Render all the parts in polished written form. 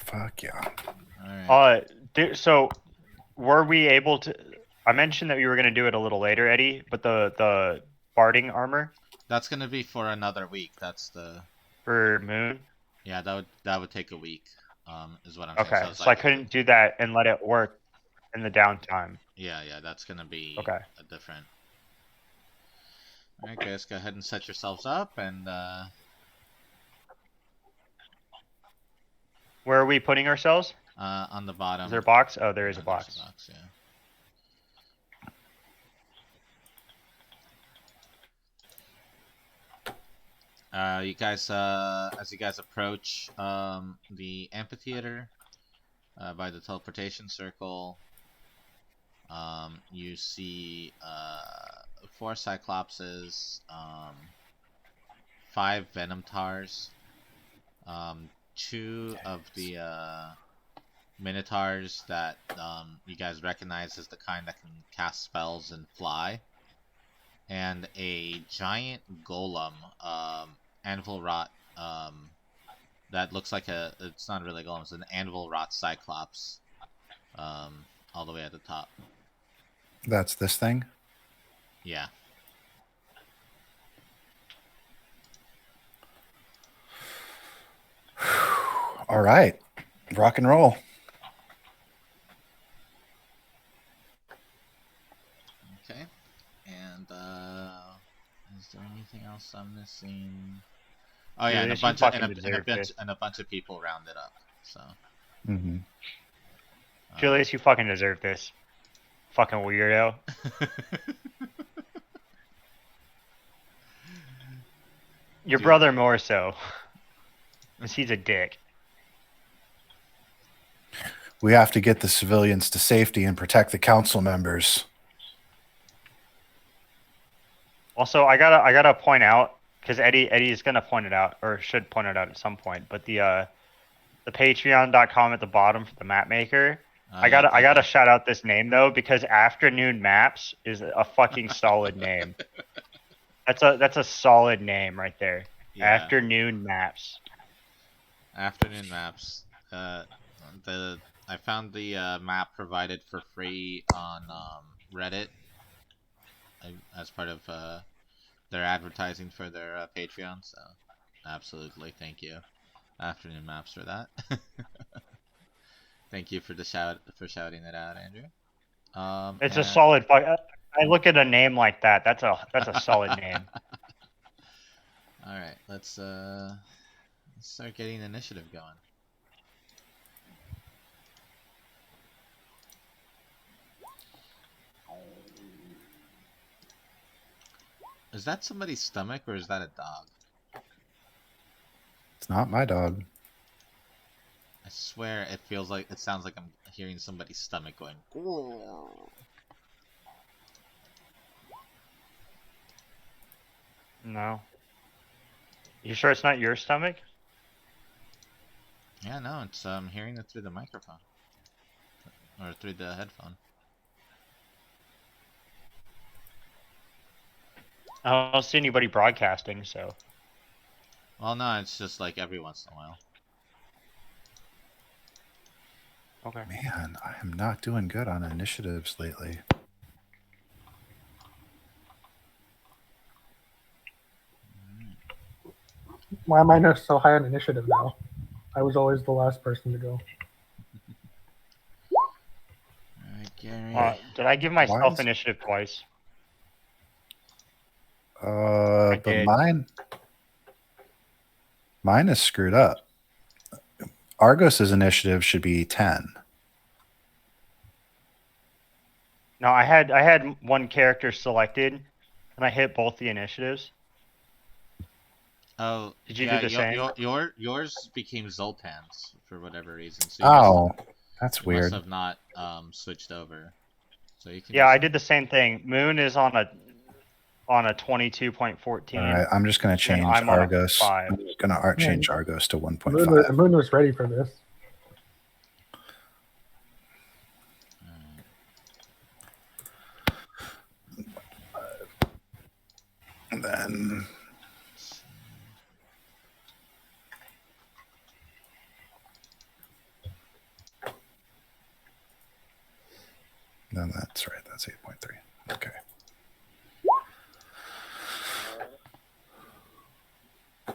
Fuck yeah. All right. So were we able to? I mentioned that we were going to do it a little later, Eddie. But the barding armor. That's gonna be for another week. That's the. For Moon. Yeah, that would take a week. Is what I'm saying. Okay, So so I couldn't do that and let it work in the downtime. Yeah, that's gonna be okay. A different. All right, guys, go ahead and set yourselves up and. Where are we putting ourselves? On the bottom. Is there a box? Oh, there is a box. There's a box, yeah. You guys, as you guys approach the amphitheater by the teleportation circle, you see 4 Cyclopses, 5 Venom Tars, 2 of the Minotaurs that you guys recognize as the kind that can cast spells and fly, and a giant golem, anvil rot, that looks like it's not really a golem, it's an anvil rot cyclops, all the way at the top. That's this thing? Yeah. All right. Rock and roll. Okay. And is there anything else I'm missing? Oh yeah, and a bunch of people rounded up. So. Mm-hmm. Julius, you fucking deserve this. Fucking weirdo. Your brother more so. Because he's a dick. We have to get the civilians to safety and protect the council members. Also, I gotta point out, because Eddie is gonna point it out, or should point it out at some point. But the Patreon.com at the bottom for the map maker. I gotta shout out this name though, because Afternoon Maps is a fucking solid name. That's a solid name right there. Yeah. Afternoon Maps. Afternoon Maps. I found the map provided for free on Reddit as part of their advertising for their Patreon. So, absolutely, thank you, Afternoon Maps, for that. Thank you for shouting it out, Andrew. It's a solid. I look at a name like that. That's a solid name. All right, let's start getting initiative going. Is that somebody's stomach or is that a dog? It's not my dog. I swear it sounds like I'm hearing somebody's stomach going. No. You sure it's not your stomach? Yeah, no, it's hearing it through the microphone. Or through the headphone. I don't see anybody broadcasting, so. Well, no, it's just like every once in a while. Okay. Man, I am not doing good on initiatives lately. Why am I so high on initiative now? I was always the last person to go. Alright, Gary. Did I give myself initiative twice? But mine is screwed up. Argos's initiative should be 10. No, I had one character selected, and I hit both the initiatives. Oh, did you do the same? Yours became Zoltan's for whatever reason. So that's weird. Must have not switched over. So you can. Yeah, I did the same thing. Moon is on a 22.14. All right, I'm just going to change Argos. I'm just going to change Argos to 1.5. Moon was ready for this. And then No, that's right. That's 8.3. Okay.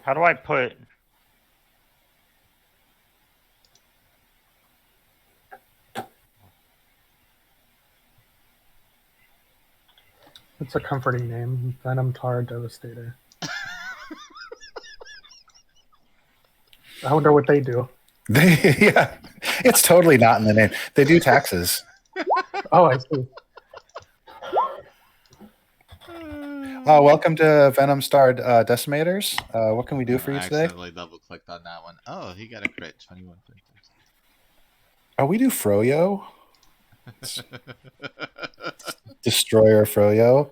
How do I put? It's a comforting name. Venom Tar Devastator. I wonder what they do. Yeah, it's totally not in the name. They do taxes. Oh, I see. Oh, welcome to Venom Star Decimators. What can we do for you I today? accidentally double clicked on that one. Oh, he got a crit. 21. Oh, we do Froyo. Destroyer Froyo.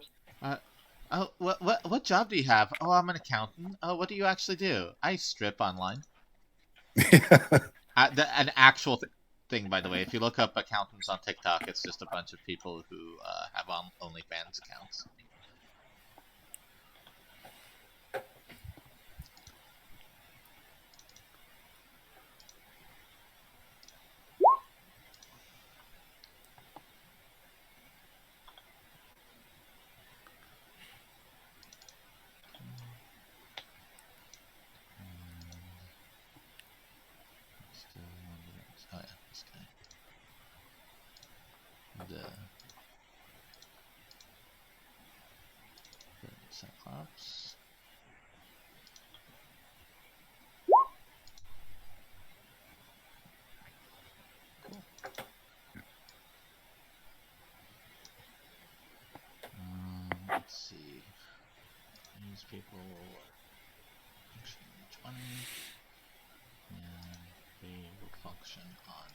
Oh, what job do you have? Oh, I'm an accountant. Oh, what do you actually do? I strip online. An actual thing, by the way. If you look up accountants on TikTok, it's just a bunch of people who have OnlyFans accounts. Oh yeah, this guy. The Cyclops. Cool. Let's see. These people function 20, and they will function on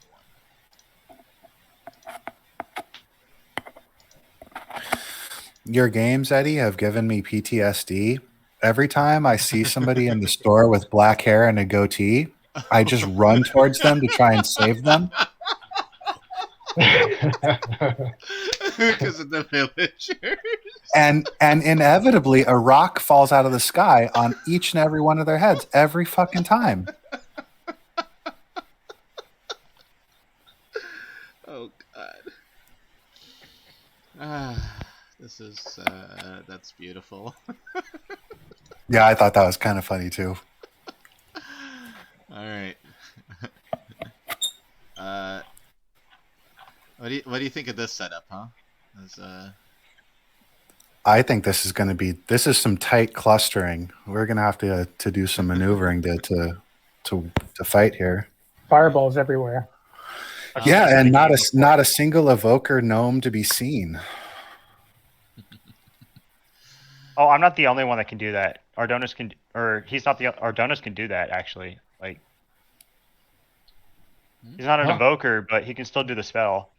1. Your games, Eddie, have given me PTSD. Every time I see somebody in the store with black hair and a goatee, I just run towards them to try and save them. Because of the villagers. And inevitably a rock falls out of the sky on each and every one of their heads every fucking time. Oh god. This is that's beautiful. Yeah, I thought that was kind of funny too. All right. What do you think of this setup, huh? I think this is some tight clustering. We're gonna have to do some maneuvering to fight here. Fireballs everywhere. Yeah, and not a single evoker gnome to be seen. Oh, I'm not the only one that can do that. Ardonis can, or he's not the Ardonis can do that actually. Like, he's not an evoker, but he can still do the spell.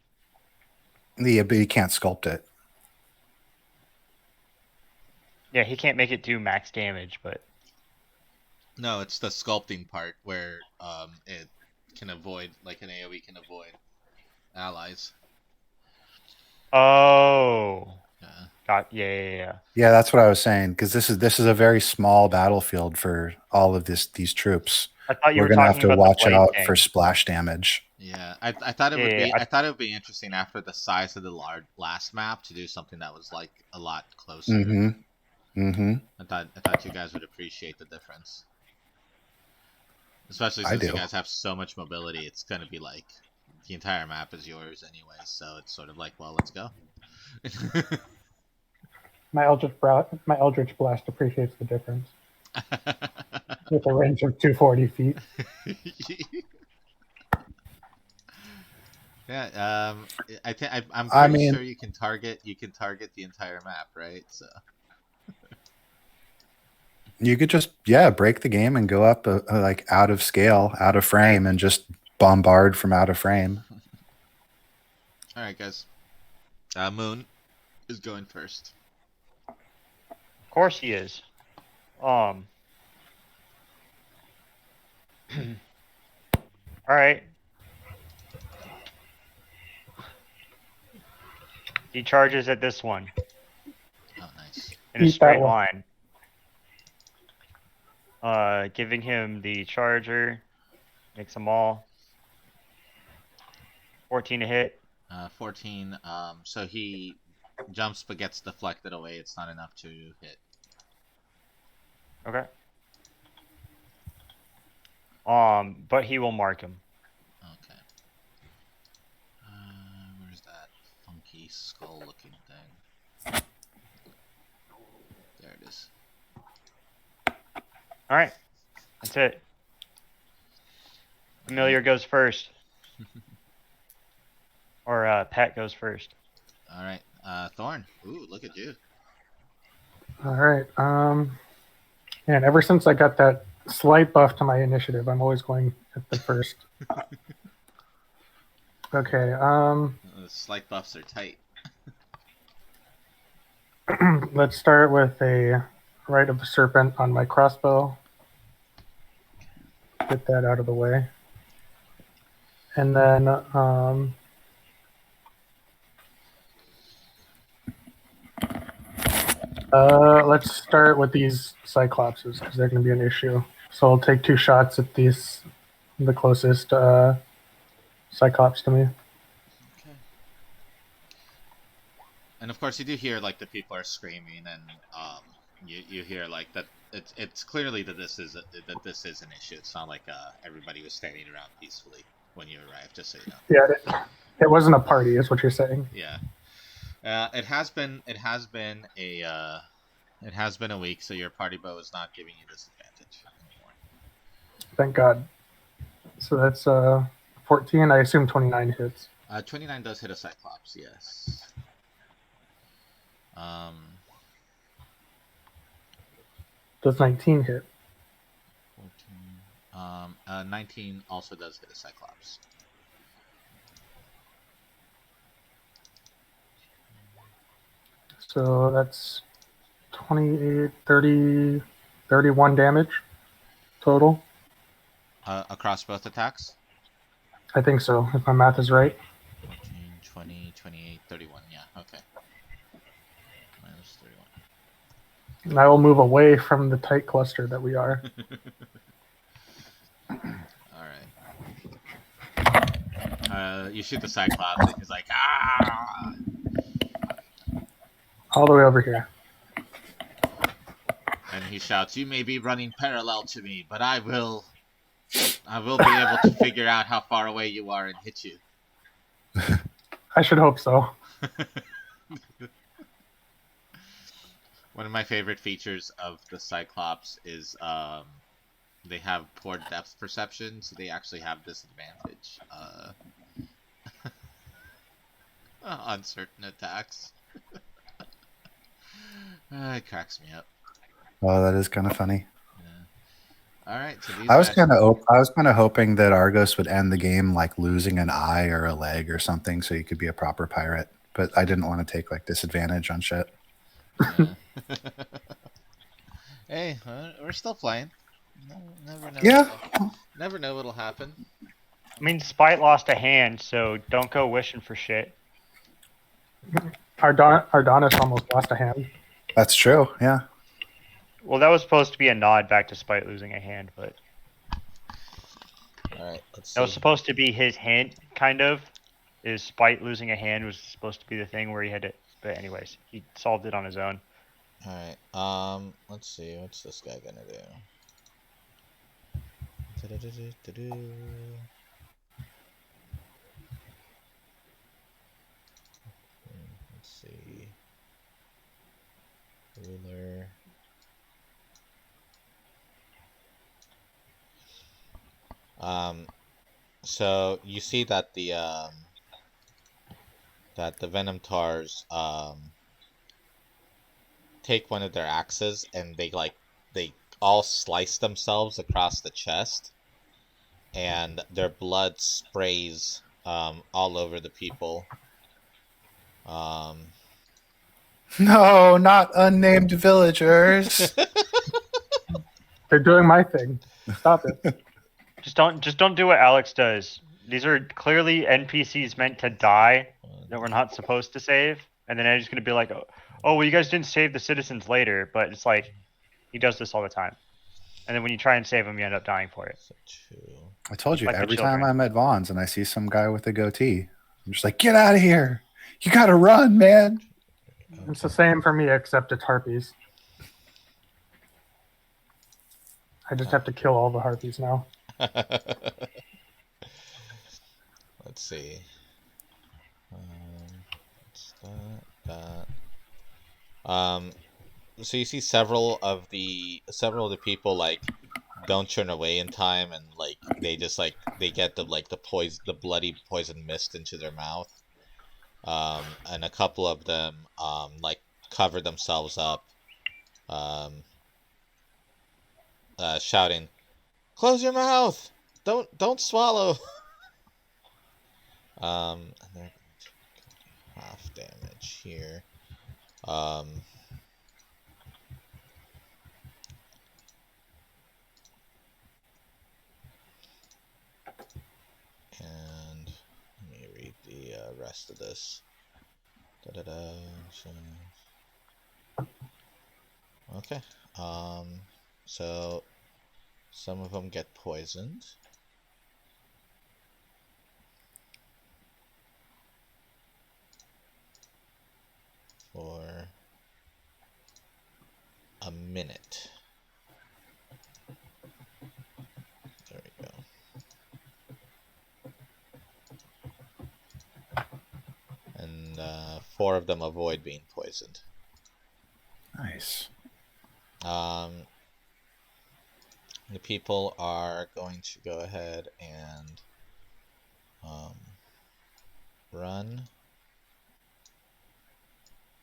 Yeah, but you can't sculpt it. Yeah, he can't make it do max damage, but No, it's the sculpting part where it can avoid, like an AoE can avoid allies. oh, Yeah. Yeah. Yeah, that's what I was saying, because this is a very small battlefield for all of these troops. I thought you We're were gonna have talking to about watch the blade out thing. for splash damage. Yeah, I thought it would Yeah, be. I- I thought it would be interesting after the size of the last map to do something that was like a lot closer. Mm-hmm. I thought you guys would appreciate the difference, especially since you guys have so much mobility. It's gonna be like the entire map is yours anyway, so it's sort of like, well, let's go. My Eldritch Blast appreciates the difference with a range of 240 feet. Yeah, I'm pretty sure you can target the entire map, right? So you could just break the game and go up like out of scale, out of frame, and just bombard from out of frame. All right, guys. Moon is going first. Of course he is. All right. He charges at this one. Oh, nice. In a straight line. Giving him the charger. Makes them all. 14 to hit. 14. So he jumps but gets deflected away. It's not enough to hit. Okay. But he will mark him. Okay. Where's that funky skull-looking thing? There it is. All right. That's it. Familiar goes first. Or Pet goes first. All right. Thorn. Ooh, look at you. All right. And ever since I got that slight buff to my initiative, I'm always going at the first. Okay. The slight buffs are tight. Let's start with a Rite of the Serpent on my crossbow. Get that out of the way. And then let's start with these Cyclopses because they're going to be an issue. So I'll take 2 shots at these, the closest Cyclops to me. Okay. And of course, you do hear like the people are screaming, and you hear like that. It's clearly that this is an issue. It's not like everybody was standing around peacefully when you arrived. Just so you know. Yeah, it wasn't a party, is what you're saying. Yeah. It has been a week, so your party bow is not giving you disadvantage anymore. Thank God. So that's 14. I assume 29 hits. 29 does hit a Cyclops, yes. Does 19 hit? 14. 19 also does hit a Cyclops. So that's 28, 30, 31 damage total. Across both attacks? I think so, if my math is right. 14, 20, 28, 31. Yeah, okay. Minus 31. And I will move away from the tight cluster that we are. Alright. You shoot the Cyclops, and he's like, ah! All the way over here. And he shouts, "You may be running parallel to me, but I will be able to figure out how far away you are and hit you." I should hope so. One of my favorite features of the Cyclops is they have poor depth perception, so they actually have disadvantage on certain attacks. It cracks me up. Oh, that is kind of funny. Yeah. All right. So these I was guys... kind of hoping that Argos would end the game like losing an eye or a leg or something, so you could be a proper pirate. But I didn't want to take like disadvantage on shit. Yeah. Hey, we're still playing. Never know. Yeah. Never know what'll happen. I mean, Spite lost a hand, so don't go wishing for shit. Ardonis almost lost a hand. That's true. Yeah. Well, that was supposed to be a nod back to Spite losing a hand, but All right. Let's see. that was supposed to be his hint, kind of. Is Spite losing a hand was supposed to be the thing where he had to. But anyways, he solved it on his own. All right. Let's see. What's this guy gonna do? Let's see. Ruler. So you see that the Venom Tars take one of their axes and they all slice themselves across the chest, and their blood sprays all over the people. No, not unnamed villagers. They're doing my thing. Stop it. Just don't do what Alex does. These are clearly NPCs meant to die that we're not supposed to save, and then Eddie's gonna be like, "Oh, well, you guys didn't save the citizens later," but it's like he does this all the time, and then when you try and save him, you end up dying for it. I told you, Like the every time children. I'm at Vaughn's and I see some guy with a goatee, I'm just like, get out of here. You gotta run, man. It's the same for me, except it's harpies. I just have to kill all the harpies now. Let's see. What's that? So you see several of the people like don't turn away in time, and like they just like they get the bloody poison mist into their mouth. And a couple of them like cover themselves up, shouting, "Close your mouth! Don't swallow!" And they're half damage here. And let me read the rest of this. Okay. So some of them get poisoned. For a minute. There we go. And 4 of them avoid being poisoned. Nice. The people are going to go ahead and run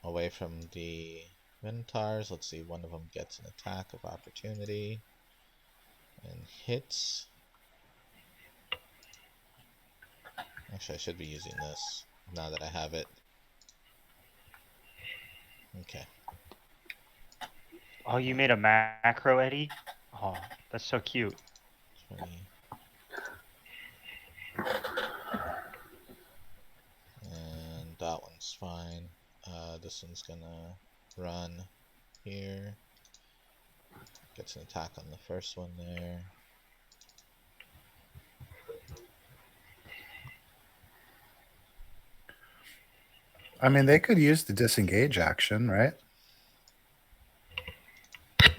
away from the Minotaurs. Let's see, one of them gets an attack of opportunity and hits. Actually, I should be using this now that I have it. Okay. Oh, you made a macro, Eddie? Oh, that's so cute. 20. And that one's fine. This one's gonna run here. Gets an attack on the first one there. I mean, they could use the disengage action, right?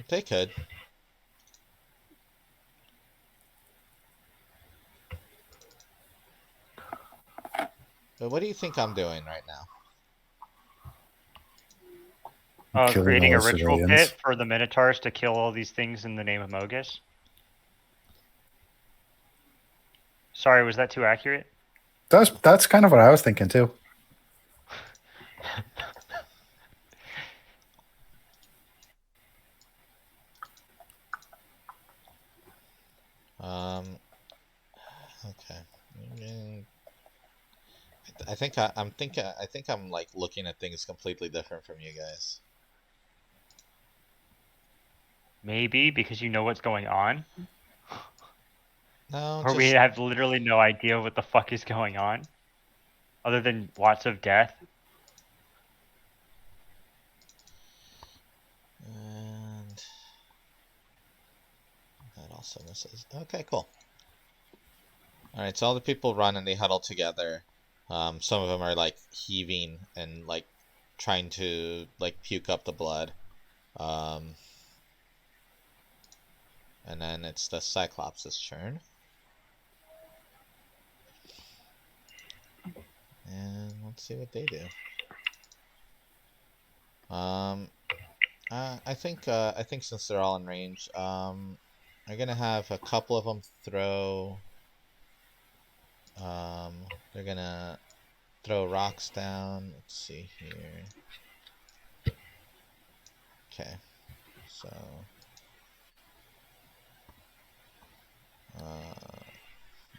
They could. But what do you think I'm doing right now? Creating all a the ritual civilians. pit for the Minotaurs to kill all these things in the name of Mogus. Sorry, was that too accurate? That's kind of what I was thinking too. Okay. I think I'm like looking at things completely different from you guys. Maybe because you know what's going on, No, or we have literally no idea what the fuck is going on, other than lots of death. And that also misses. Okay, cool. Alright, so all the people run and they huddle together. Some of them are like heaving and like trying to like puke up the blood. And then it's the Cyclops' turn. And let's see what they do. I think since they're all in range, I'm gonna have a couple of them throw. They're gonna throw rocks down. Let's see here. Okay, so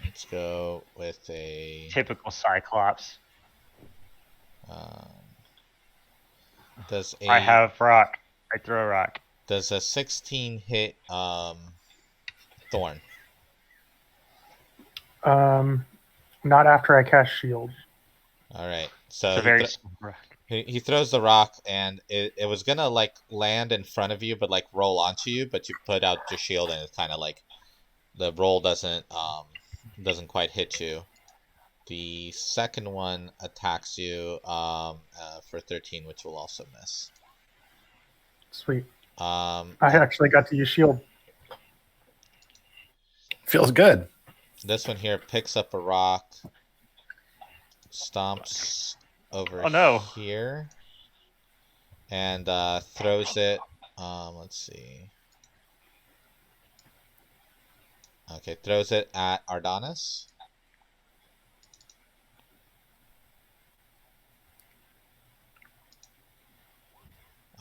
let's go with a Typical Cyclops. Does I have rock. I throw a rock. Does a 16 hit Thorn? Not after I cast shield. Alright, so It's a very small rock. he throws the rock, and it was gonna like land in front of you, but like roll onto you, but you put out your shield, and it's kind of like the roll doesn't quite hit you. The second one attacks you for 13, which will also miss. Sweet. I I actually got to use shield. Feels good. This one here picks up a rock, stomps over Oh, no. here, and throws it. Let's see. Okay, throws it at Ardanis.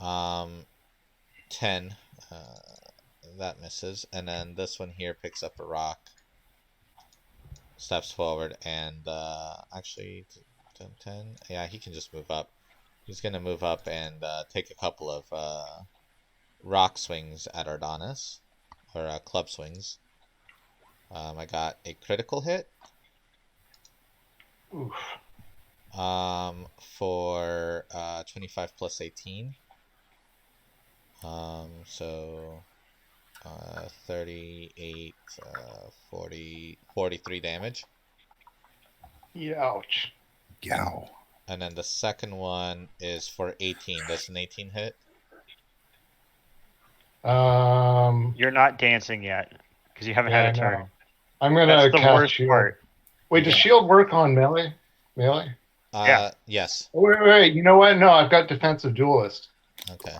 Um, 10. That misses. And then this one here picks up a rock, steps forward, and actually 10, 10. Yeah, he can just move up. He's gonna move up and take a couple of rock swings at Ardanis, or club swings. I got a critical hit. Oof. For 25 plus 18. So 38, 40, 43 damage. Ouch. Yow. And then the second one is for 18. Does an 18 hit? You're not dancing yet because you haven't Yeah, had a I know. turn. I'm gonna That's the cast worst shield. part. Wait, does shield work on melee? Melee? Yeah. Yes. Oh, wait. You know what? No, I've got defensive duelist. Okay.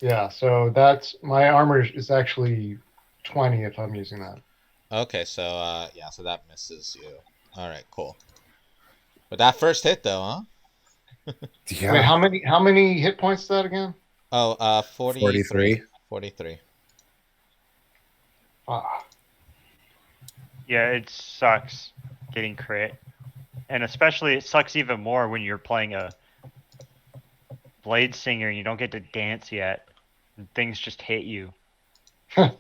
Yeah, so that's my armor is actually 20 if I'm using that. Okay, so yeah, so that misses you. Alright, cool. But that first hit though, huh? Yeah. Wait, how many hit points is that again? Oh, 43. 43. Ah. Yeah, it sucks getting crit. And especially it sucks even more when you're playing a Blade Singer and you don't get to dance yet. And things just hit you. You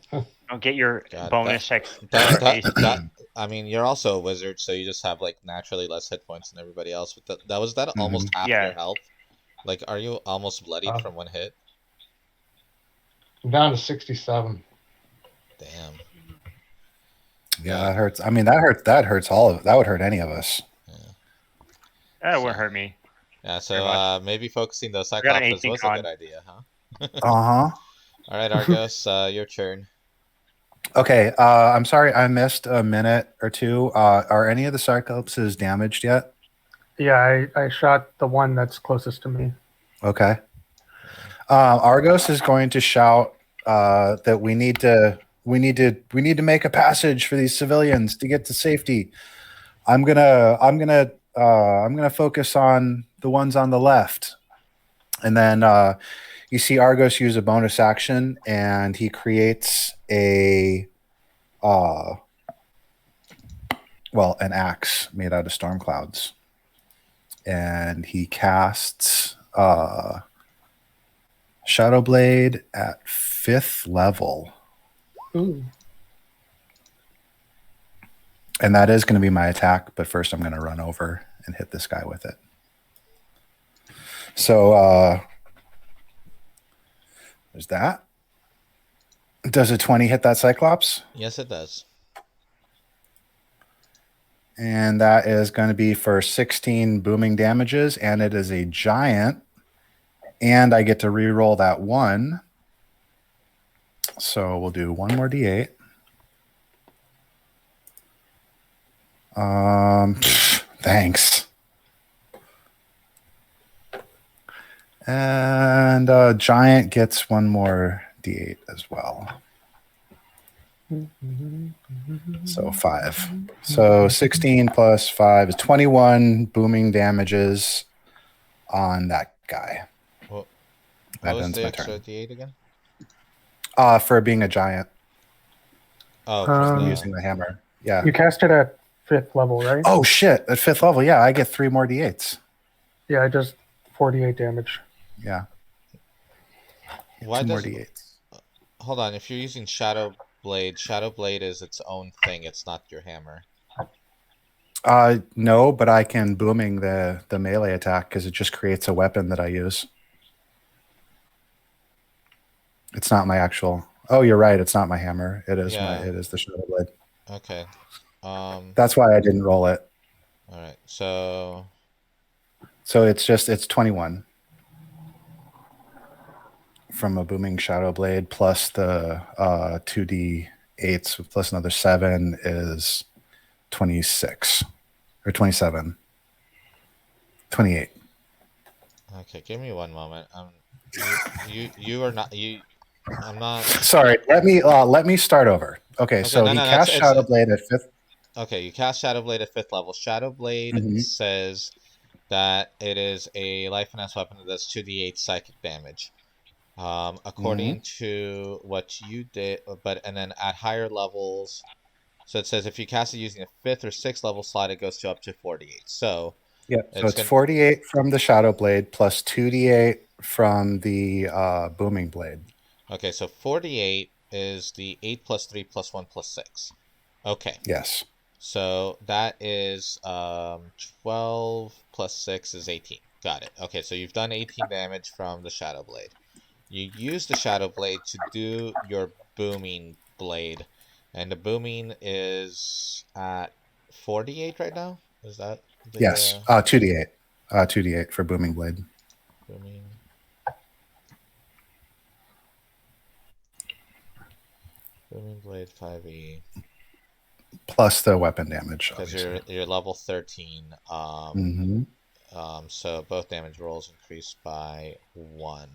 don't get your God, bonus I mean, you're also a wizard, so you just have like naturally less hit points than everybody else. But that was almost half Yeah. your health. Like, are you almost bloodied from one hit? I'm down to 67. Damn. Yeah, that hurts. I mean, that hurts all of. That would hurt any of us. That wouldn't hurt me. Yeah, so maybe focusing those got an cyclopses 18 was a con. good idea, huh? Uh-huh. All right, Argos, your turn. Okay, I'm sorry I missed a minute or two. Are any of the Cyclopses damaged yet? Yeah, I shot the one that's closest to me. Okay. Argos is going to shout that we need to make a passage for these civilians to get to safety. I'm gonna focus on the ones on the left, and then you see Argos use a bonus action, and he creates an axe made out of storm clouds, and he casts Shadow Blade at 5th level. Ooh. And that is going to be my attack, but first I'm going to run over and hit this guy with it. So there's that. Does a 20 hit that Cyclops? Yes, it does. And that is going to be for 16 booming damages, and it is a giant. And I get to re-roll that one. So we'll do one more D8. Thanks. And giant gets one more D8 as well. So 5. So 16 plus 5 is 21 booming damages on that guy. What That was ends the my extra turn. D8 again? For being a giant. Oh, Um, Using the hammer. Yeah. You cast it at 5th level, right? Oh shit! At 5th level, yeah, I get 3 more D8s. Yeah, just 48 damage. Yeah. why 2 more does D8s. hold on? If you're using Shadow Blade is its own thing. It's not your hammer. No, but I can booming the melee attack because it just creates a weapon that I use. It's not my actual. Oh, you're right. It's not my hammer. It is Yeah. it is the Shadow Blade. Okay. That's why I didn't roll it. All right. So So it's 21 from a booming shadow blade plus the 2d8s plus another 7 is 26 or 27. 28. okay, give me one moment. You are not you. I'm not. Sorry, let me start over. Okay, Okay, so no, he no, cast Shadow Blade at 5th. okay. You cast Shadow Blade at 5th level. Shadow Blade Mhm. says that it is a life finesse weapon that does 2d8 psychic damage. According to what you did, but and then at higher levels, so it says if you cast it using a 5th or 6th level slot, it goes to up to 48. So Yep. So it's it's gonna 48 from the Shadow Blade plus 2d8 from the Booming Blade. okay. So 48 is the 8 plus 3 plus 1 plus 6. Okay. Yes. So that is 12 plus 6 is 18. Got it. Okay, so you've done 18 damage from the Shadow Blade. You use the Shadow Blade to do your Booming Blade. And the Booming is at 48 right now? Is that the Yes. 2d8. 2d8 for Booming Blade. Booming? Booming Blade 5e. Plus the weapon damage, Because obviously. you're level 13. Mm-hmm. So both damage rolls increase by 1.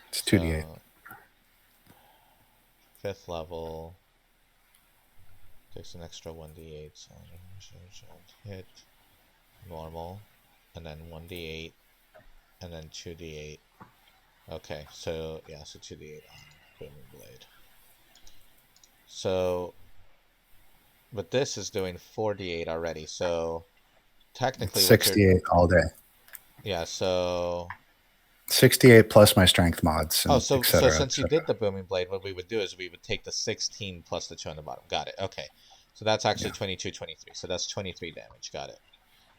It's 2d8. So 5th level takes an extra 1d8. So hit normal, and then 1d8, and then 2d8. Okay, so yeah, so 2d8 on Booming Blade. So, but this is doing 4d8 already. So technically, It's what you're 68 all day. yeah. So 68 plus my strength mods oh, and so etc. since you did the Booming Blade, what we would do is we would take the 16 plus the 2 on the bottom. Got it. Okay, so that's actually 22, 23. So that's 23 damage. Got it.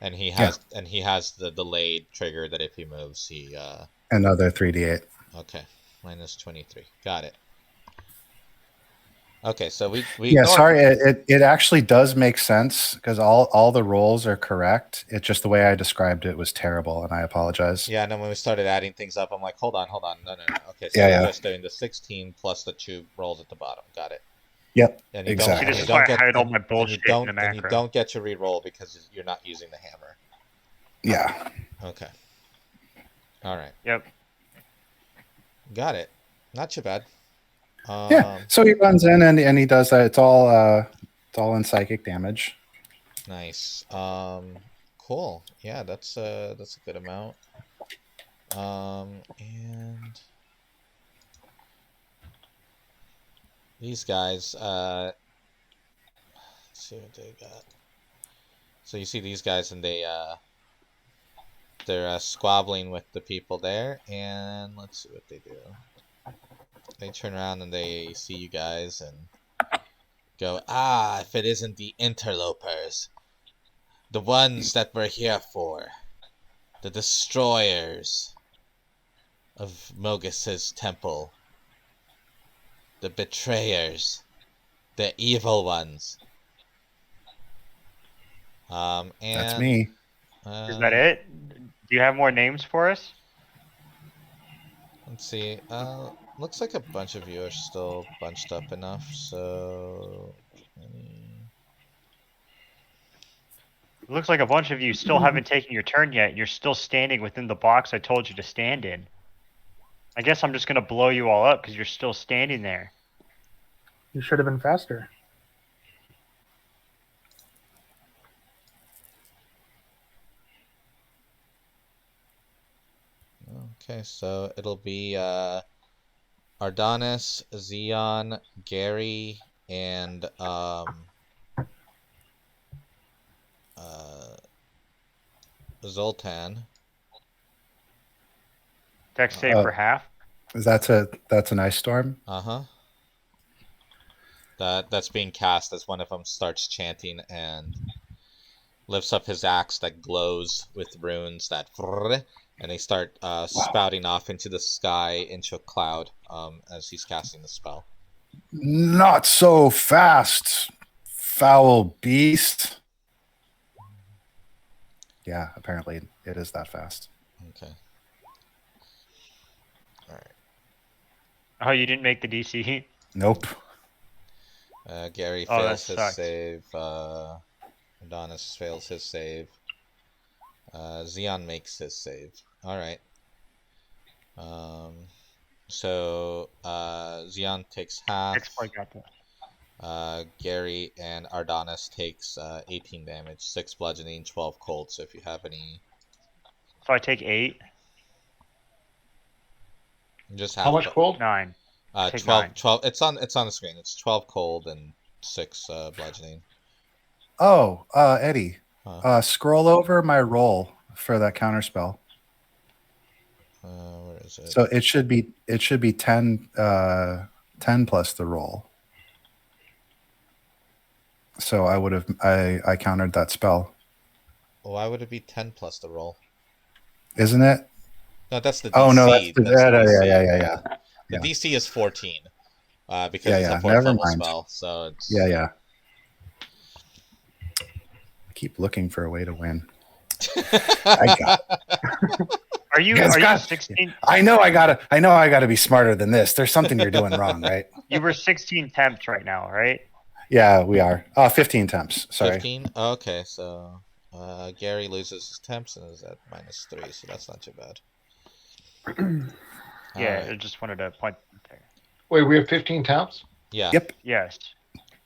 And he has the delayed trigger that if he moves, he Another 3d8. okay, minus 23. Got it. Okay, so we Yeah, ignore. sorry, it actually does make sense because all the rolls are correct. It's just the way I described it was terrible, and I apologize. Yeah, and then when we started adding things up, I'm like, hold on, no. Okay, so Yeah. you're just doing the 16 plus the 2 rolls at the bottom. Got it. Yep. And you Exactly. See, don't. this And you is why don't I get. hide all my And bullshit in the and you macro. don't get to re-roll because you're not using the hammer. Yeah. Okay. All right. Yep. Got it. Not too bad. Yeah. So he runs in and he does that. It's all in psychic damage. Nice. Cool. Yeah, that's a good amount. And these guys, let's see what they got. So you see these guys, and they're squabbling with the people there, and let's see what they do. They turn around and they see you guys and go, "Ah, if it isn't the interlopers, the ones that we're here for, the destroyers of Mogus's temple, the betrayers, the evil ones." And That's me. Is that it? Do you have more names for us? Let's see. Looks like a bunch of you are still bunched up enough. So 20. It looks like a bunch of you still haven't taken your turn yet. You're still standing within the box I told you to stand in. I guess I'm just gonna blow you all up because you're still standing there. You should have been faster. Okay, so it'll be Ardonis, Xeon, Gary, and Zoltan. Dex save for half. That's an ice storm. Uh-huh. That's being cast as one of them starts chanting and lifts up his axe that glows with runes that and they start spouting off into the sky into a cloud as he's casting the spell. Not so fast, foul beast. Yeah, apparently it is that fast. Okay. All right. Oh, you didn't make the DC? Nope. Gary Oh, that fails his sucks. save. Adonis fails his save. Xeon makes his save. All right. So Xeon takes half. Exploit got that. Gary and Ardonis takes 18 damage, 6 bludgeoning, 12 cold. So if you have any, So I take 8, just How half. much cold? 9. Take 12, 9. 12. It's on the screen. It's 12 cold and 6 bludgeoning. Oh, Eddie, Huh. scroll over my roll for that counter spell. Where is it? So it should be 10, 10 plus the roll. So I countered that spell. Why would it be 10 plus the roll? Isn't it? No, that's the DC. Oh no, that's the DC. yeah. The Yeah. DC is 14. Because Yeah, it's yeah. a 4th Never level mind. spell. So it's Yeah. I keep looking for a way to win. I got. Are you Yes, God. 16? I know I gotta be smarter than this. There's something you're doing wrong, right? You were 16 temps right now, right? Yeah, we are. 15 temps. Sorry. 15? Okay, so Gary loses his temps and is at -3, so that's not too bad. Yeah, Alright. I just wanted to point there. Wait, we have 15 taps? Yeah. Yep. Yes.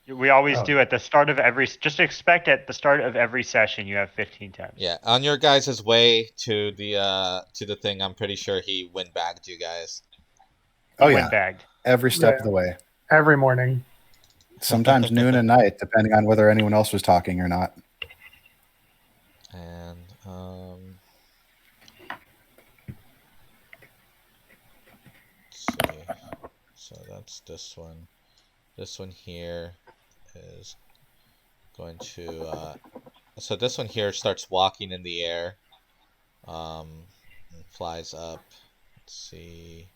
We always Oh. do at the start of every. Just expect at the start of every session you have 15 temps. Yeah, on your guys' way to the thing, I'm pretty sure he windbagged you guys. Oh You yeah. windbagged. Every step Yeah. of the way. Every morning. Sometimes noon and night, depending on whether anyone else was talking or not. And let's see. So that's this one. This one here is going to so this one here starts walking in the air. And flies up. Let's see.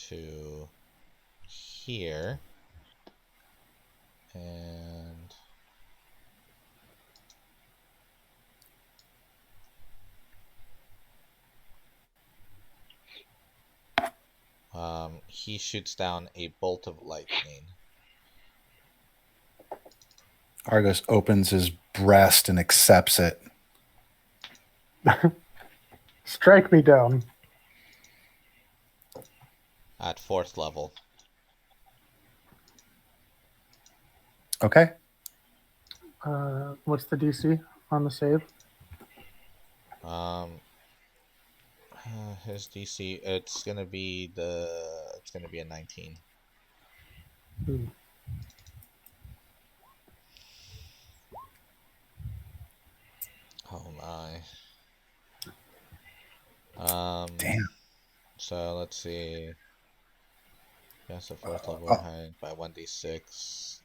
To here. And he shoots down a bolt of lightning. Argos opens his breast and accepts it. Strike me down. At 4th level. Okay. What's the DC on the save? His DC, it's gonna be a 19. Hmm. Oh my. Damn. So let's see. Yeah, so 4th level high by 1d6.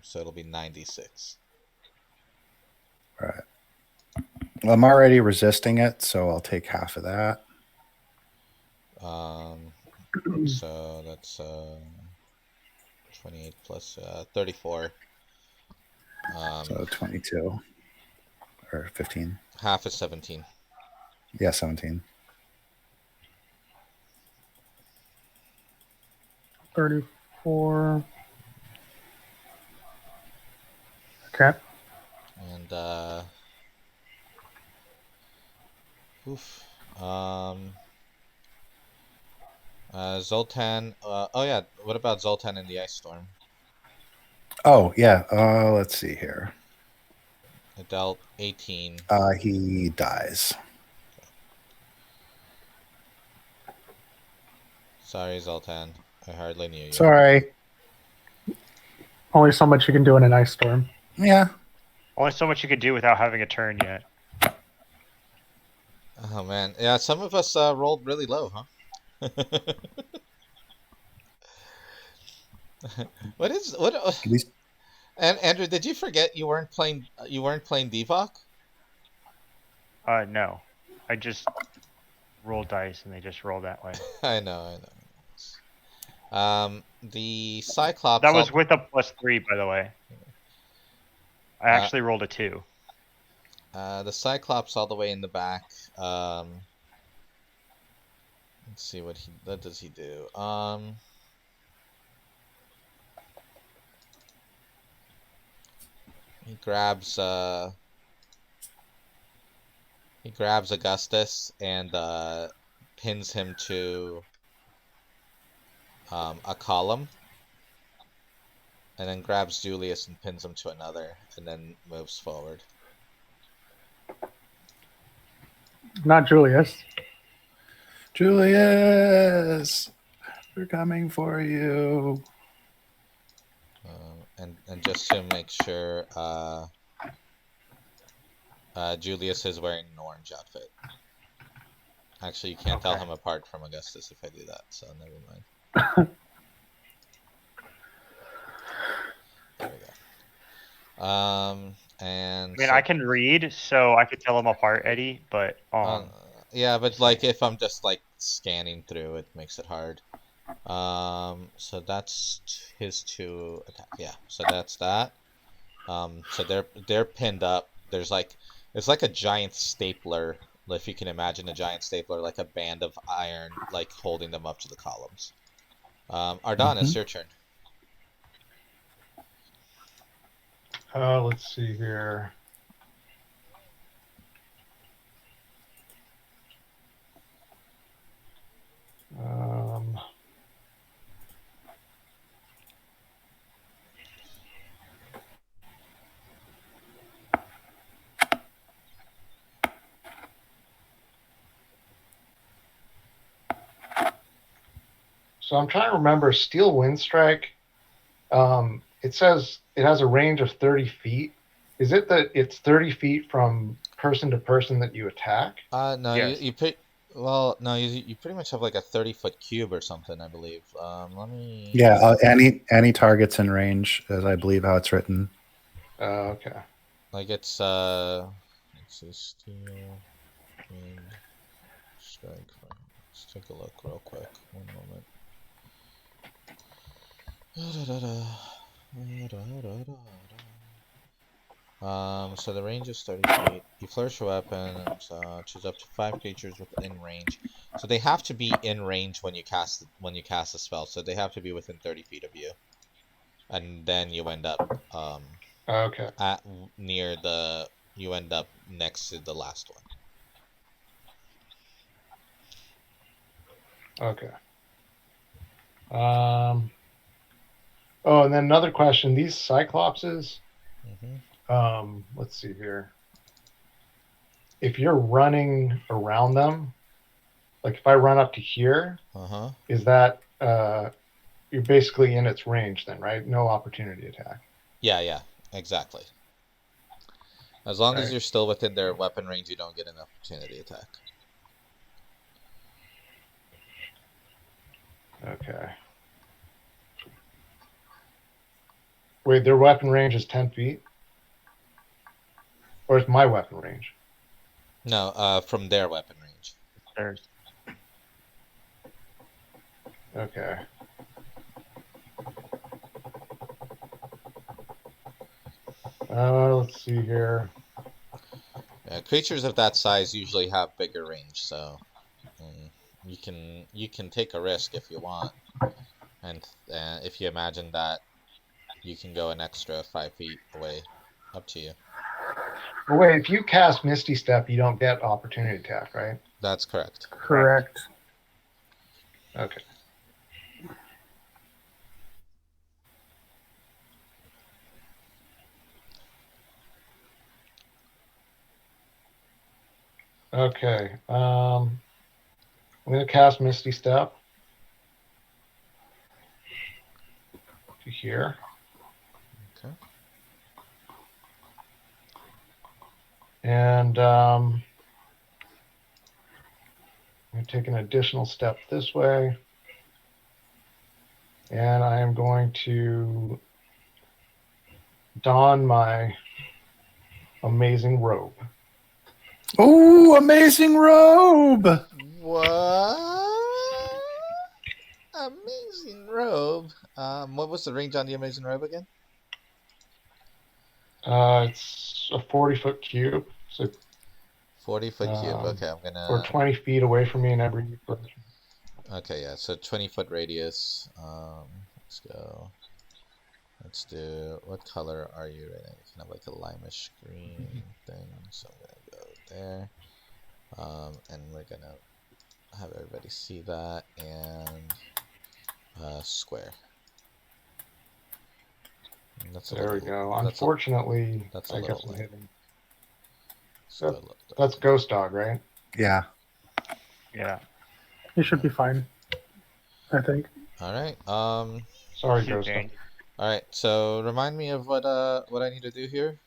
So it'll be 96. All right. Well, I'm already resisting it, so I'll take half of that. So that's 28 plus 34. So 22 or 15. Half is 17. Yeah, 17. 34. Okay. And oof. Zoltan. Oh yeah. What about Zoltan in the ice storm? Oh yeah. Let's see here. It dealt 18. He dies. Sorry, Zoltan. I hardly knew you. Sorry. Only so much you can do in an ice storm. Yeah. Only so much you could do without having a turn yet. Oh man, yeah. Some of us rolled really low, huh? What? At least And Andrew, did you forget you weren't playing Divock? No. I just roll dice and they just roll that way. I know. The Cyclops. That was with a +3, by the way. I actually rolled a 2. The Cyclops all the way in the back. Let's see what does he do. He grabs Augustus and pins him to a column, and then grabs Julius and pins him to another, and then moves forward. Not Julius. Julius, we're coming for you. And just to make sure, Julius is wearing an orange outfit. Actually, you can't tell him apart from Augustus if I do that, so never mind. There we go. And I mean, I can read, so I could tell them apart, Eddie. But yeah, but like if I'm just like scanning through, it makes it hard. So that's his 2 attack. Yeah, so that's that. So they're pinned up. There's like it's like a giant stapler, if you can imagine a giant stapler, like a band of iron, like holding them up to the columns. Ardon, it's your turn. Let's see here. So I'm trying to remember Steel Windstrike. It says it has a range of 30 feet. Is it that it's 30 feet from person to person that you attack? No, Yes. you pretty much have like a 30-foot cube or something, I believe. Let me. Yeah, any targets in range, as I believe how it's written. Okay. Like it's let's see, steel, wind, strike. Let's take a look real quick. One moment. So the range is 30 feet. You flourish your weapon, choose up to 5 creatures within range. So they have to be in range when you cast a spell. So they have to be within 30 feet of you, and then you end up Okay. you end up next to the last one. Okay. Oh, and then another question. These Cyclopses, let's see here. If you're running around them, like if I run up to here, is that you're basically in its range then, right? No opportunity attack. Yeah, exactly. As long as you're still within their weapon range, you don't get an opportunity attack. Okay. Wait, their weapon range is 10 feet? Or is my weapon range? No, from their weapon range. There's. Okay. Let's see here. Yeah, creatures of that size usually have bigger range, so you can take a risk if you want, and if you imagine that you can go an extra 5 feet away, up to you. Well, wait, if you cast Misty Step, you don't get opportunity attack, right? That's correct. Correct. Okay. Okay. I'm going to cast Misty Step to here. Okay. And I'm going to take an additional step this way. And I am going to don my amazing robe. Oh, amazing robe! What? Amazing robe. What was the range on the amazing robe again? It's a 40-foot cube, so 40-foot cube. Um, Okay, I'm or gonna. 20 feet away from me in every direction. Okay, yeah. So 20-foot radius. Let's go. Let's do. What color are you right now? Kind of like a limeish green thing. So I'm gonna go there. And we're gonna have everybody see that and square. And that's a There we little, go. that's a- Unfortunately, that's a I little guess I'm light. hitting. So Yep. That's Ghost Dog, right? Yeah. Yeah. You should be fine, I think. all right. Sorry, Shoot, Ghost Dog. Dane. All right. So remind me of what I need to do here.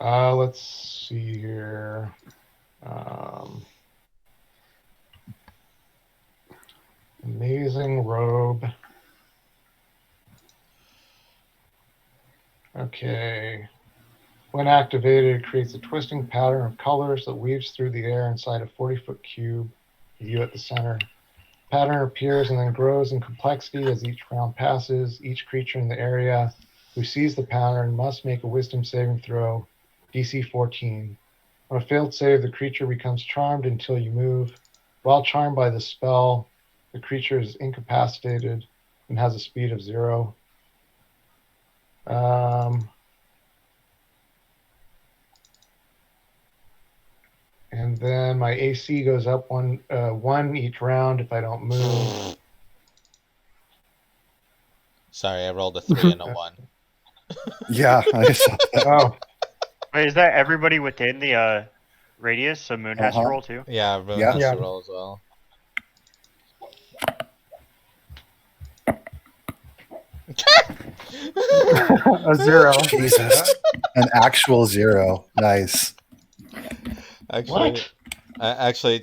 Let's see here. Amazing robe. Okay. When activated, it creates a twisting pattern of colors that weaves through the air inside a 40-foot cube. You at the center. Pattern appears and then grows in complexity as each round passes. Each creature in the area who sees the pattern must make a wisdom saving throw, DC 14. On a failed save, the creature becomes charmed until you move. While charmed by the spell, the creature is incapacitated and has a speed of 0. And then my AC goes up one each round if I don't move. Sorry, I rolled a 3 and a 1. Yeah, I saw that. Oh, Wait, is that everybody within the radius? So Moon has to Uh-huh. roll too. Yeah, Moon Yeah. has Yeah. to roll as well. A 0. Jesus. An actual 0. Nice. Actually,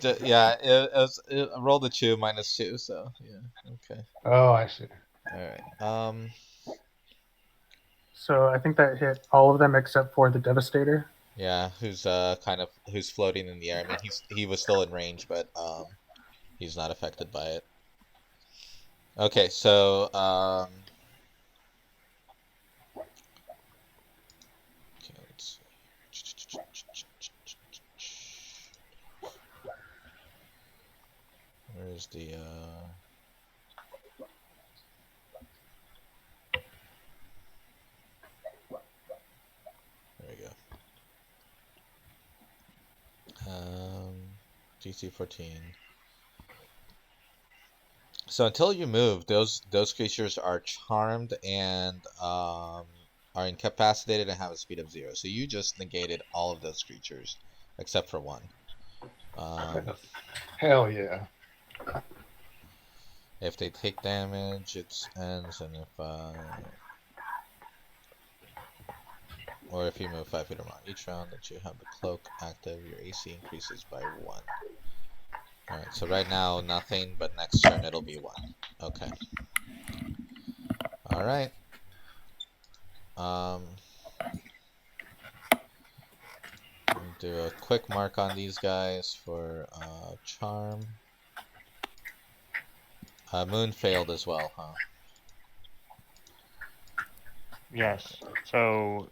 what? yeah, I rolled a 2 minus 2, so yeah, okay. Oh, I see. All right. So I think that hit all of them except for the Devastator. Yeah, who's floating in the air. I mean, he was still in range, but he's not affected by it. Okay, so okay, let's see. Where's the there we go. DC 14. So until you move, those creatures are charmed and are incapacitated and have a speed of 0. So you just negated all of those creatures except for one. Hell yeah. If they take damage, it ends, and or if you move 5 feet around each round that you have the cloak active, your AC increases by 1. Alright, so right now nothing, but next turn it'll be 1. Okay. Alright. Do a quick mark on these guys for charm. Moon failed as well, huh? Yes. So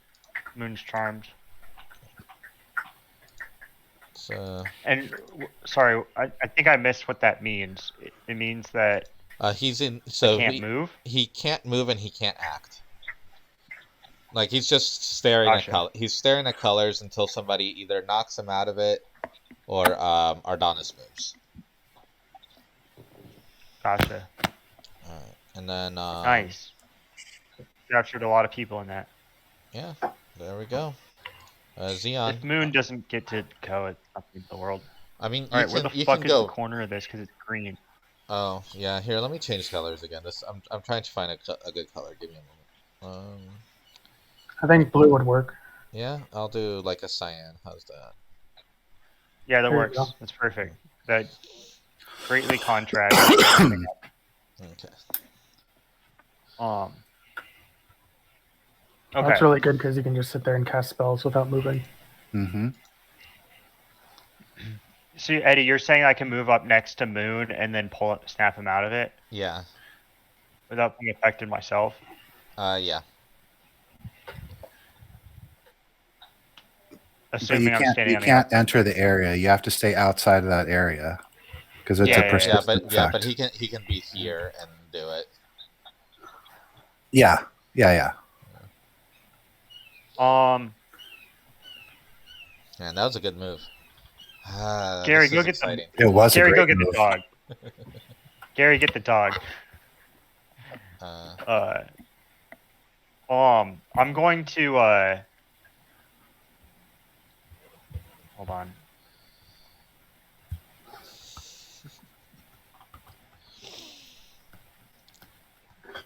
Moon's charmed. And sorry, I think I missed what that means. It means that he's in. So he can't move. He can't move and he can't act. Like he's just staring at color. He's staring at colors until somebody either knocks him out of it, or Ardonis moves. Gotcha. Alright, and then nice. Captured a lot of people in that. Yeah, there we go. Xeon. If Moon doesn't get to go, it's not the end of the world. I mean, all right, where the fuck is the corner of this? Because it's green. Oh yeah, here. Let me change colors again. I'm trying to find a good color. Give me a moment. I think blue would work. Yeah, I'll do like a cyan. How's that? Yeah, that works. That's perfect. That greatly contrasts. Okay. Okay. That's really good because you can just sit there and cast spells without moving. Mm-hmm. So Eddie, you're saying I can move up next to Moon and then snap him out of it? Yeah. Without being affected myself? Yeah. But assuming I'm standing you on the can't outside. enter the area. You have to stay outside of that area because it's Yeah, a yeah, persistent but effect. he can be here and do it. Yeah. Um, Man, that was a good move. Gary, this go is get exciting. It was Gary, a go great get move. the dog. Gary, get the dog. I'm going to hold on.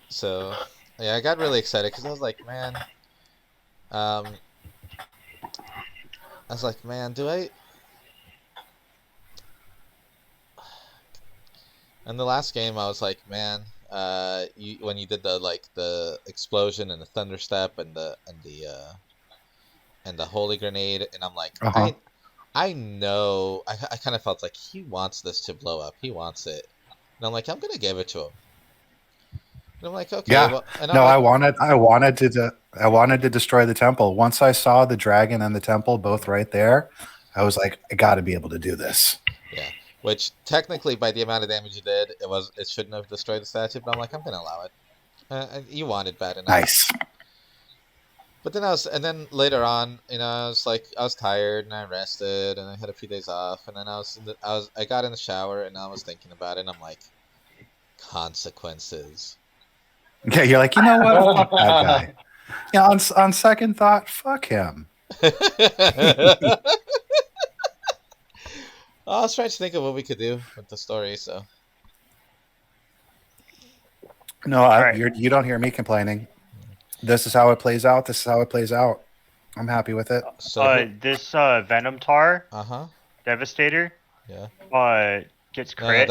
So yeah, I got really excited because I was like, man, do I? In the last game, I was like, man, when you did the explosion and the thunder step and the holy grenade, and I'm like, I know, I kind of felt like he wants this to blow up. He wants it, and I'm like, I'm gonna give it to him. And I'm like, okay, Yeah. well, and No, like, I wanted to destroy the temple. Once I saw the dragon and the temple both right there, I was like, I got to be able to do this. Yeah. Which technically, by the amount of damage you did, it shouldn't have destroyed the statue. But I'm like, I'm gonna allow it. You want it bad enough. Nice. But then then later on, I was tired and I rested and I had a few days off, and then I got in the shower and I was thinking about it, and I'm like, consequences. Yeah, you're like, you know what? Fuck that guy. Yeah, on second thought, fuck him. I was trying to think of what we could do with the story, so. No, you don't hear me complaining. This is how it plays out. This is how it plays out. I'm happy with it. So this Venom Tar Devastator gets crit.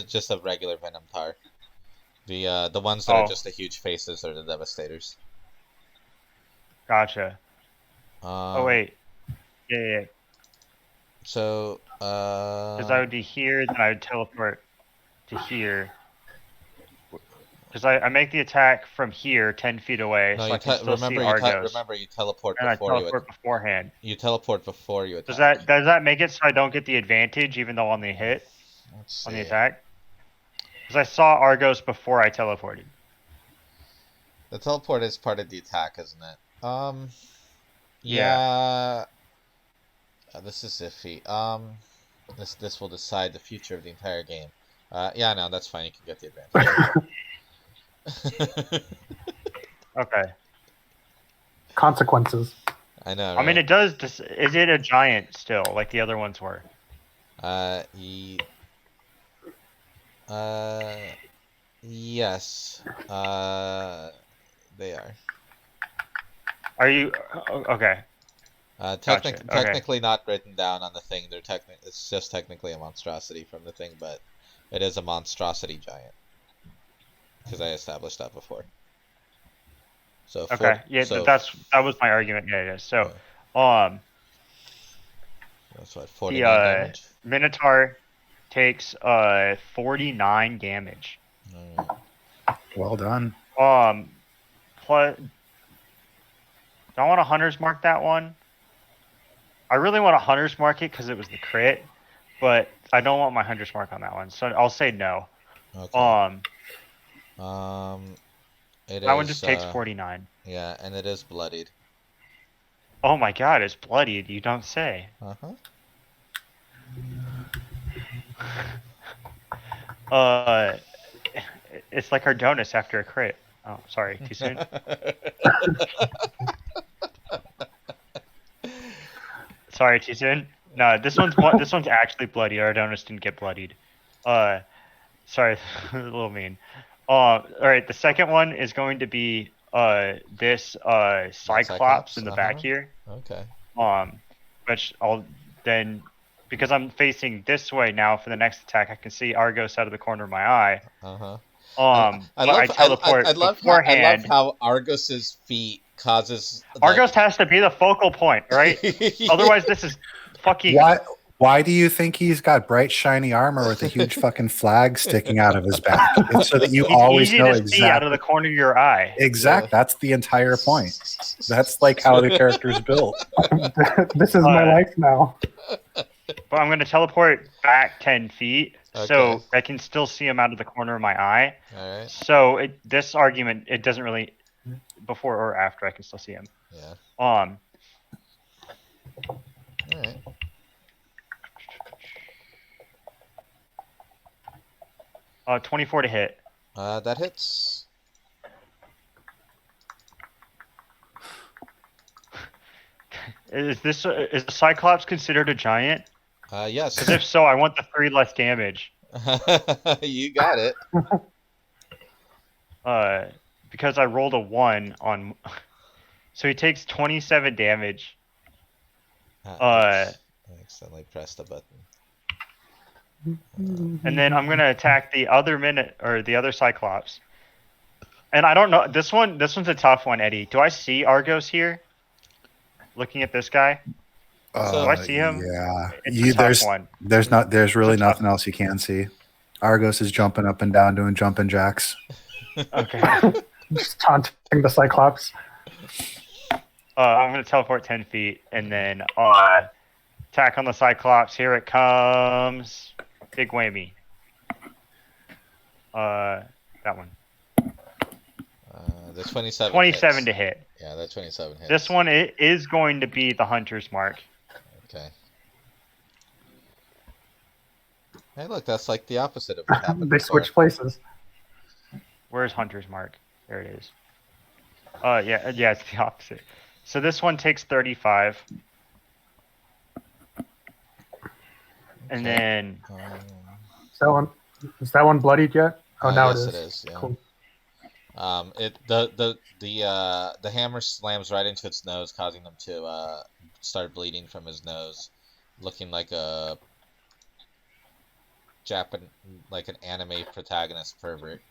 Just a regular Venom Tar. The ones that are just the huge faces are the Devastators. Gotcha. Oh wait. Yeah. So because I would be here, then I would teleport to here. Because I make the attack from here, 10 feet away, so I can still see Argos. Remember, you teleport and before I teleport beforehand. You teleport before you attack. Does that make it so I don't get the advantage even though on the hit? On the attack? Because I saw Argos before I teleported. The teleport is part of the attack, isn't it? Yeah. This is iffy. This will decide the future of the entire game. Yeah, no, that's fine. You can get the advantage. Okay. Consequences. I know. Right? I mean, it does. Is it a giant still, like the other ones were? Yes. They are. Are you okay? Technically not written down on the thing. It's just technically a monstrosity from the thing, but it is a monstrosity giant. Because I established that before. So okay, that was my argument. Yeah. So, that's what 49 damage. Minotaur takes 49 damage. Well done. Plus, do I want to Hunter's Mark that one? I really want to Hunter's Mark it because it was the crit, but I don't want my Hunter's Mark on that one, so I'll say no. Okay. That one just takes 49. Yeah, and it is bloodied. Oh my god, it's bloodied. You don't say. It's like Ardonis after a crit. Oh, sorry, too soon. Sorry, too soon. No, this one's actually bloody. Ardonis didn't get bloodied. Sorry, a little mean. All right, the second one is going to be this Cyclops in the back here. Okay. Which I'll then, because I'm facing this way now for the next attack, I can see Argos out of the corner of my eye. I teleport beforehand. I love how Argos's feet causes. Argos has to be the focal point, right? Otherwise, this is fucking. Why do you think he's got bright, shiny armor with a huge fucking flag sticking out of his back? It's so that you always know exactly. See out of the corner of your eye. Exact. That's the entire point. That's like how the character's built. This is my life now. But I'm gonna teleport back 10 feet, so Okay. I can still see him out of the corner of my eye. All right. So this argument, it doesn't really, before or after, I can still see him. Yeah. All right. 24 to hit. That hits. Is the Cyclops considered a giant? Yes. Because if so, I want the 3 less damage. You got it. Because I rolled a 1 on, so he takes 27 damage. I accidentally pressed the button. And then I'm gonna attack the other Cyclops. And I don't know, this one's a tough one, Eddie. Do I see Argos here? Looking at this guy? Do I see him? Yeah. It's a tough one. There's really It's a tough nothing else you can see. Argos is jumping up and down doing jumping jacks. Okay. Just taunting the Cyclops. I'm gonna teleport 10 feet and then attack on the Cyclops. Here it comes. Big whammy. That one. The 27. 27 hits. to hit. Yeah, that 27 hits. This one is going to be the Hunter's Mark. Okay. Hey, look, that's like the opposite of what happened. They switch places. Where's Hunter's Mark? There it is. Yeah, it's the opposite. So this one takes 35. And then Is that one bloodied yet? Oh, now yes, it is. It is. Yeah. Cool. The hammer slams right into its nose, causing them to start bleeding from his nose, looking like an anime protagonist pervert.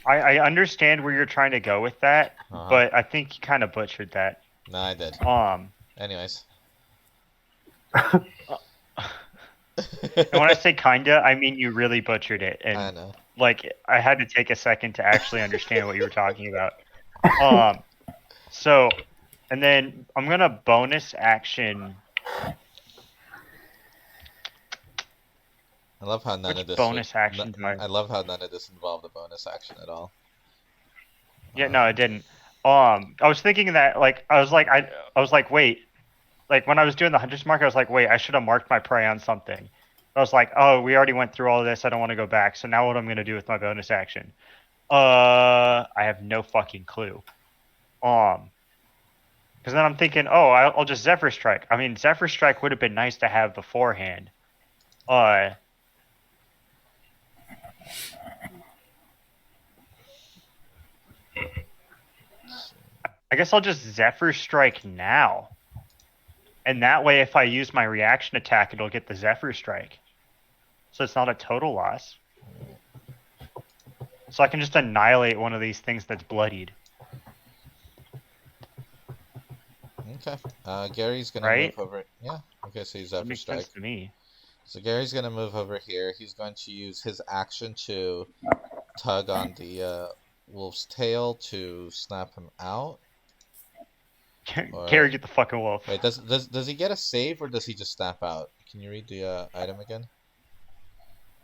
I understand where you're trying to go with that, but I think you kind of butchered that. No, I did. And Anyways. when I say kinda, I mean you really butchered it, and I know. I had to take a second to actually understand what you were talking about. So, and then I'm gonna bonus action. I love how none of this action. I love how none of this involved a bonus action at all. Yeah, no, it didn't. I was thinking that I was like, wait. Like when I was doing the Hunter's Mark, I was like, wait, I should have marked my prey on something. I was like, oh, we already went through all of this. I don't want to go back. So now what I'm going to do with my bonus action? I have no fucking clue. Because then I'm thinking, oh, I'll just Zephyr Strike. I mean, Zephyr Strike would have been nice to have beforehand. I guess I'll just Zephyr Strike now. And that way, if I use my reaction attack, it'll get the Zephyr Strike. So it's not a total loss. So I can just annihilate one of these things that's bloodied. Okay. Gary's going to move over. Yeah. Okay, so he's Zephyr Strike. Makes sense to me. So Gary's going to move over here. He's going to use his action to tug on the wolf's tail to snap him out. Gary, get the fucking wolf. Wait, does he get a save or does he just snap out? Can you read the item again?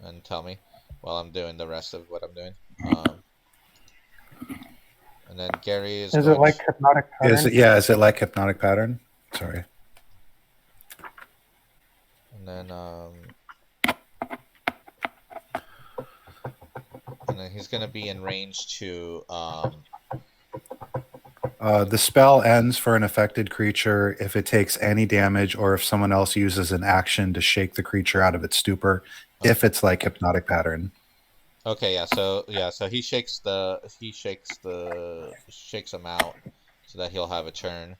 And tell me while I'm doing the rest of what I'm doing. And then Gary is. Is it like hypnotic pattern? Is it like hypnotic pattern? Sorry. And then he's gonna be in range to the spell ends for an affected creature if it takes any damage or if someone else uses an action to shake the creature out of its stupor, if it's like hypnotic pattern. Okay, so he shakes him out so that he'll have a turn.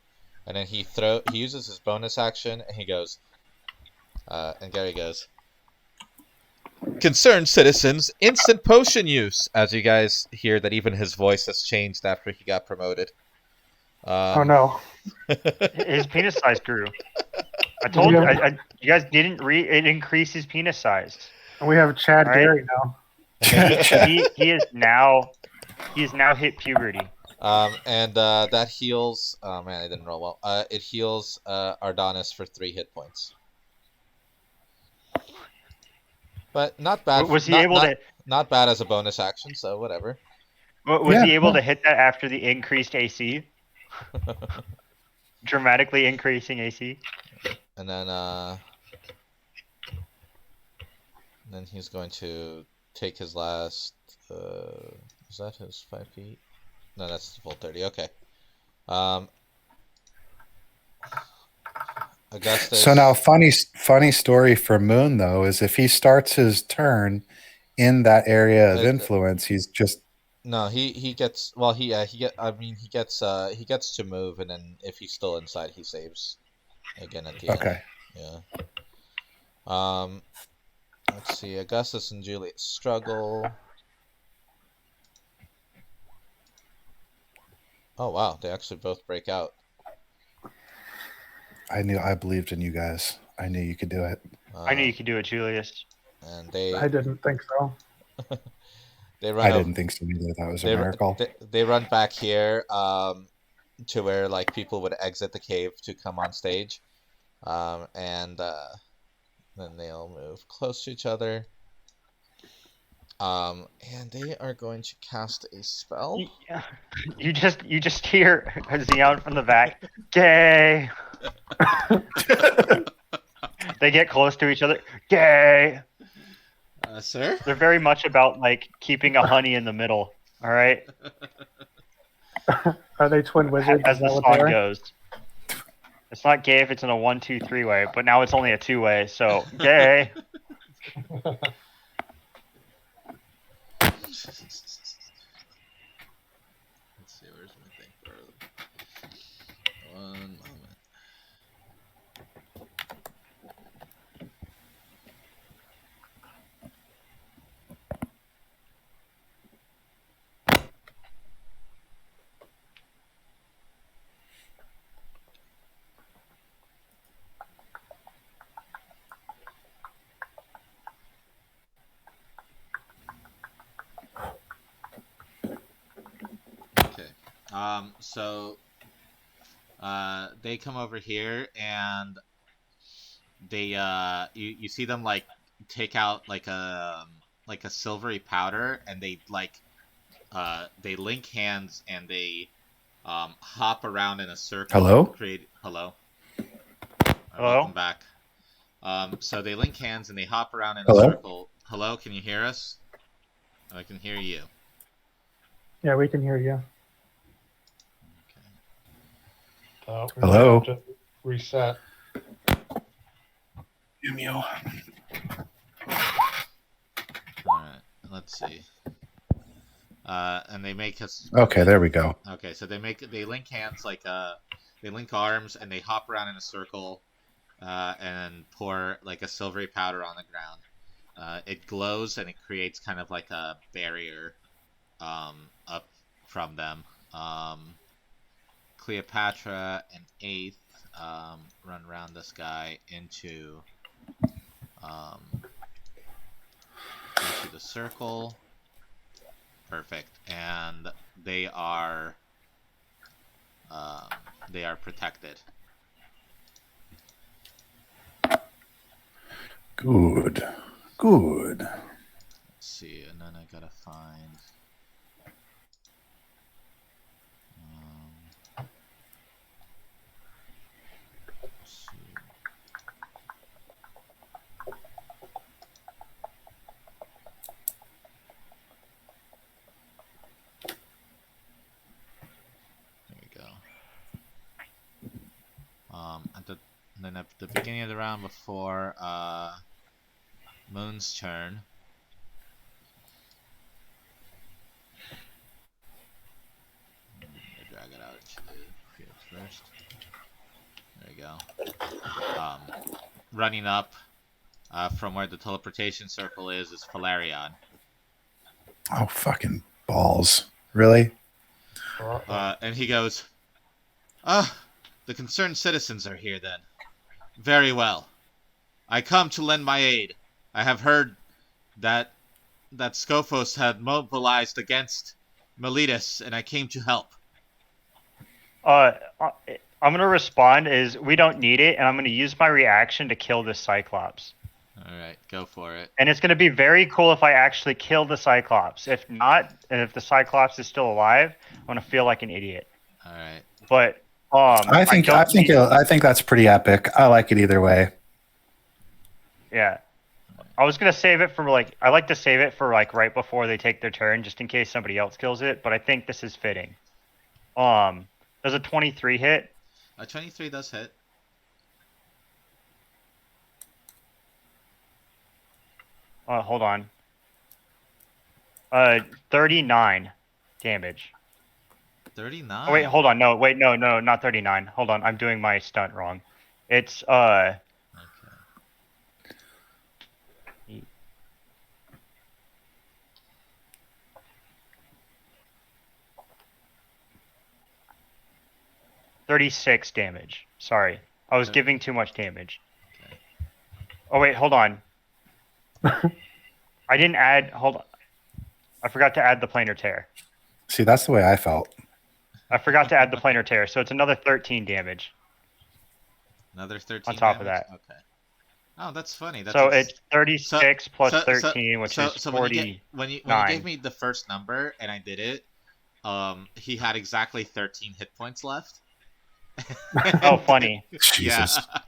And then he uses his bonus action and he goes and Gary goes, "Concerned citizens, instant potion use." As you guys hear that even his voice has changed after he got promoted. Oh no! His penis size grew. I told you, you guys didn't increase his penis size. We have Chad Right? Gary now. He is now He has now hit puberty. And that heals. Oh man, I didn't roll well. It heals Ardonis for 3 hit points. But not bad. Was he able to? Not bad as a bonus action. So whatever. Was Yeah, he able yeah. to hit that after the increased AC? Dramatically increasing AC. And then he's going to take his last. Is that his 5 feet? No, that's the full 30. Okay. Augustus. So now, funny story for Moon though is if he starts his turn in that area of influence, he's just no. He gets I mean he gets to move, and then if he's still inside, he saves again at the end. okay. Yeah. Let's see. Augustus and Juliet struggle. Oh wow, they actually both break out. I believed in you guys. I knew you could do it. I knew you could do it, Julius. And I didn't think so. they run. I didn't think so either. That was a miracle. They run back here to where like people would exit the cave to come on stage, and then they all move close to each other. And they are going to cast a spell. You just hear Xeon from the back. Gay. They get close to each other. Gay. Sir? They're very much about like keeping a honey in the middle. All right. Are they twin wizards? As the song goes. It's not gay if it's in a 1, 2, 3 way, but now it's only a 2-way. So gay. Let's see, where's my thing for one moment. So they come over here and they you see them like take out like a silvery powder, and they link hands and they hop around in a circle. Hello? Hello. Hello? Welcome back. So they link hands and they hop around in Hello? a circle. Hello, can you hear us? I can hear you. Yeah, we can hear you. We Hello? might have to reset. Alright, let's see. And they make us. Okay, there we go. Okay, so they link hands they link arms and they hop around in a circle, and pour like a silvery powder on the ground. It glows and it creates kind of like a barrier, up from them. Cleopatra and Eighth run around this guy into the circle. Perfect, and they are protected. Good. Let's see, and then I gotta find. Let's see. There we go. At the beginning of the round before Moon's turn. Drag it out to the field first. There we go. Running up from where the teleportation circle is Valerian. Oh, fucking balls. Really? And he goes, the concerned citizens are here then. Very well. I come to lend my aid. I have heard that Scophos had mobilized against Meletus, and I came to help. I'm gonna respond is we don't need it, and I'm gonna use my reaction to kill this Cyclops. All right, go for it. And it's gonna be very cool if I actually kill the Cyclops. If not, and if the Cyclops is still alive, I'm gonna feel like an idiot. All right. But I think that's pretty epic. I like it either way. Yeah. I was gonna save it for I like to save it for right before they take their turn, just in case somebody else kills it. But I think this is fitting. Does a 23 hit? A 23 does hit. Hold on. 39 damage. 39. Oh wait, hold on. No, not 39. Hold on, I'm doing my stunt wrong. It's Okay. 36 damage. Sorry, I was giving too much damage. Okay. Oh wait, hold on. I didn't add. Hold on. I forgot to add the planar tear. See, that's the way I felt. I forgot to add the planar tear, so it's another 13 damage. Another 13 on top damage? of that. Okay. Oh, that's funny. That's So it's 36 plus 13, which is so 40. when you gave me the first number and I did it, he had exactly 13 hit points left. Oh, funny. Jesus. Yeah.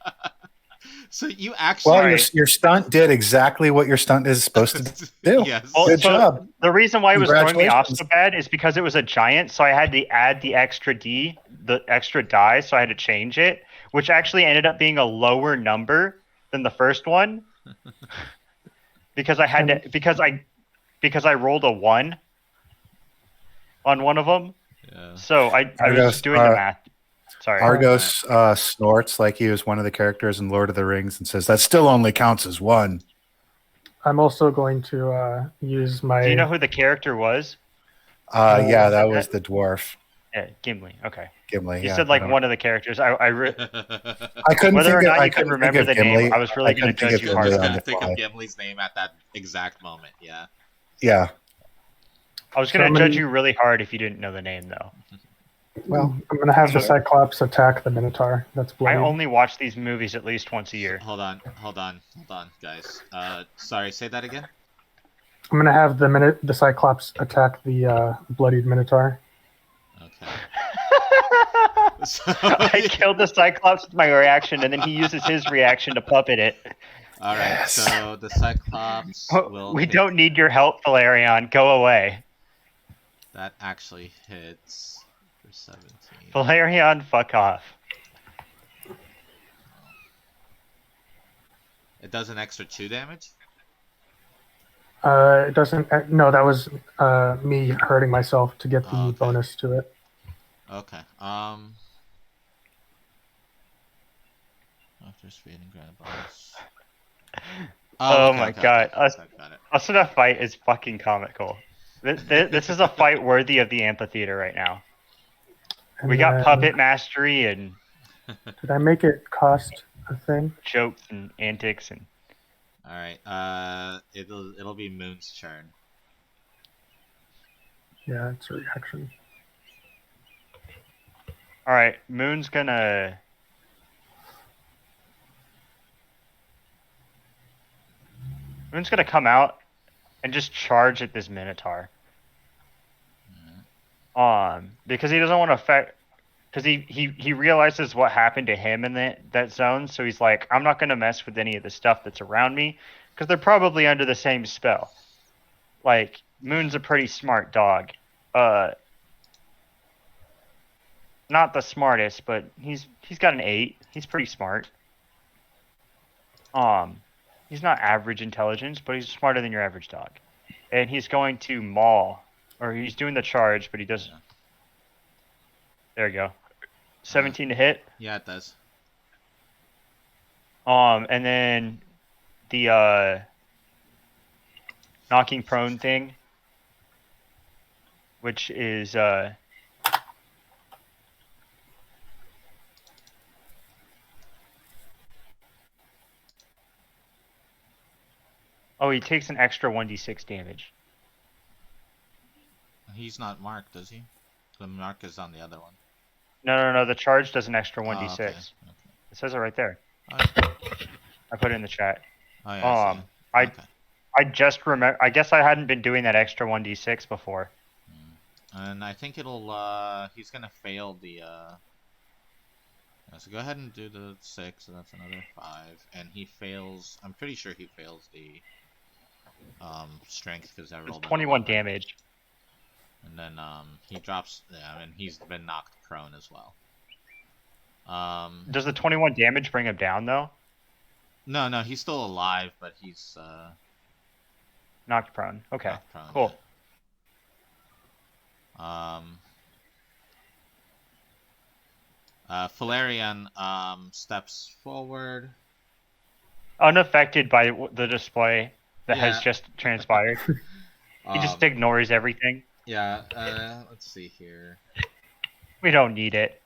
So you actually. Well, your stunt did exactly what your stunt is supposed to do. Yes. Well, Good job. The reason why it was throwing me off Congratulations. so bad is because it was a giant, so I had to add the extra die, so I had to change it, which actually ended up being a lower number than the first one. because I had to because I rolled a 1 on one of them. Yeah. So I was just doing the math. Sorry. Argos snorts like he was one of the characters in Lord of the Rings and says, that still only counts as 1. I'm also going to use my. Do you know who the character was? Yeah, that was the dwarf. Yeah, Gimli. Okay. Gimli. You yeah, said one of the characters. I couldn't Whether think or of, not I you could couldn't remember think the of Gimli. name, I was really going to judge you I was hard. going to think of Gimli's name at that exact moment. Yeah. Yeah. I was going to judge you really hard if you didn't know the name, though. Well, I'm going to have the Cyclops attack the Minotaur. That's I bloody. only watch these movies at least once a year. Hold on, guys. Sorry, say that again. I'm going to have the Cyclops attack the bloodied Minotaur. Okay. I killed the Cyclops with my reaction, and then he uses his reaction to puppet it. All right, Yes. so the Cyclops will. We hit. don't need your help, Valerian. Go away. That actually hits for 17. Valerian, fuck off. It does an extra 2 damage. It doesn't. No, that was me hurting myself to get the Oh, okay. bonus to it. Okay. After speeding, grant a bonus. Oh okay, my okay, god. okay, got it. Us in a fight is fucking comical. This is a fight worthy of the amphitheater right now. And We got then- puppet mastery and Did I make it cost a thing? jokes and antics and All right. It'll be Moon's turn. Yeah, it's a reaction. all right. Moon's gonna come out and just charge at this Minotaur. Because he doesn't want to affect. Because he realizes what happened to him in that zone, so he's like, I'm not gonna mess with any of the stuff that's around me, because they're probably under the same spell. Like, Moon's a pretty smart dog. Not the smartest, but he's got an 8. He's pretty smart. He's not average intelligence, but he's smarter than your average dog. And he's going to maul, or he's doing the charge, but he doesn't. There you go. 17 to hit. Yeah, it does. And then the knocking prone thing, which is oh, he takes an extra 1d6 damage. He's not marked, is he? The mark is on the other one. No. The charge does an extra 1d6. Okay. It says it right there. Okay. I put it in the chat. Oh yeah. I see. Okay. I just remember. I guess I hadn't been doing that extra 1d6 before. And I think it'll. He's gonna fail the. So go ahead and do the 6. So that's another 5, and he fails. I'm pretty sure he fails the. Strength because I rolled. It's 21 damage. And then he drops. Yeah, and he's been knocked prone as well. Does the 21 damage bring him down though? No, he's still alive, but he's knocked prone. Okay, knocked prone, cool. Yeah. Valerian steps forward, unaffected by the display that has just transpired. He just ignores everything. Yeah. Let's see here. We don't need it.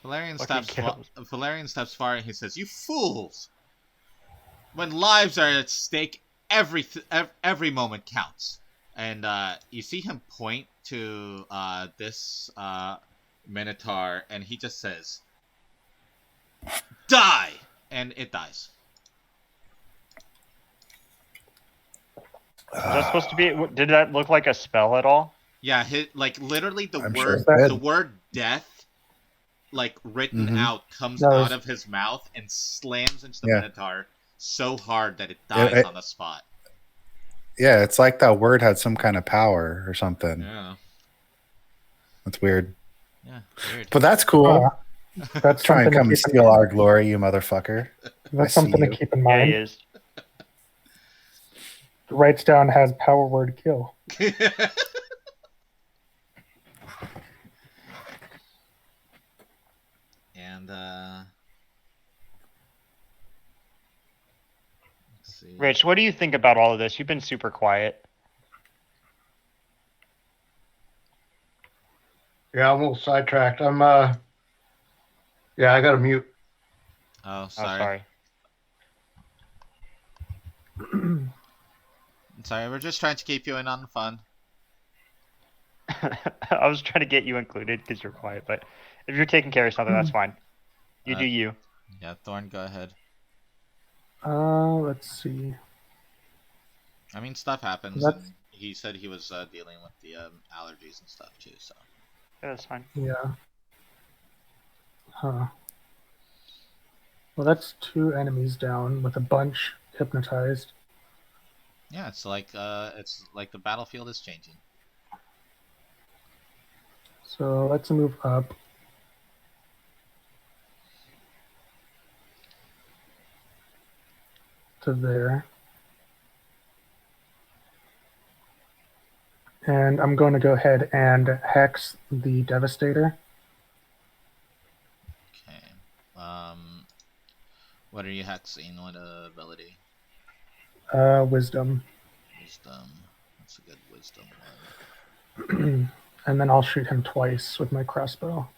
Valerian steps forward and he says, "You fools! When lives are at stake, every moment counts." And you see him point to this Minotaur, and he just says, "Die!" And it dies. Is that supposed to be? Did that look like a spell at all? Yeah, like literally the word "death," like written out, comes out of his mouth and slams into the Minotaur so hard that it dies on the spot. Yeah, it's like that word had some kind of power or something. Yeah, that's weird. Yeah, weird. But that's cool. That's trying to come and steal our glory, you motherfucker. That's something to keep in mind. Yeah, he is. Writes down has power word kill. And let's see. Rich, what do you think about all of this? You've been super quiet. Yeah, I'm a little sidetracked. I'm yeah, I gotta mute. Oh, sorry. Sorry, we're just trying to keep you in on the fun. I was trying to get you included because you're quiet, but if you're taking care of something, that's fine. You do you. Yeah, Thorn, go ahead. Let's see. I mean, stuff happens. And he said he was dealing with the allergies and stuff too, so. Yeah, that's fine. Yeah. Huh. Well, that's 2 enemies down with a bunch hypnotized. Yeah, it's like the battlefield is changing. So let's move up. To there. And I'm going to go ahead and hex the Devastator. Okay. What are you hexing? What ability? Wisdom. Wisdom. That's a good wisdom one. And then I'll shoot him twice with my crossbow.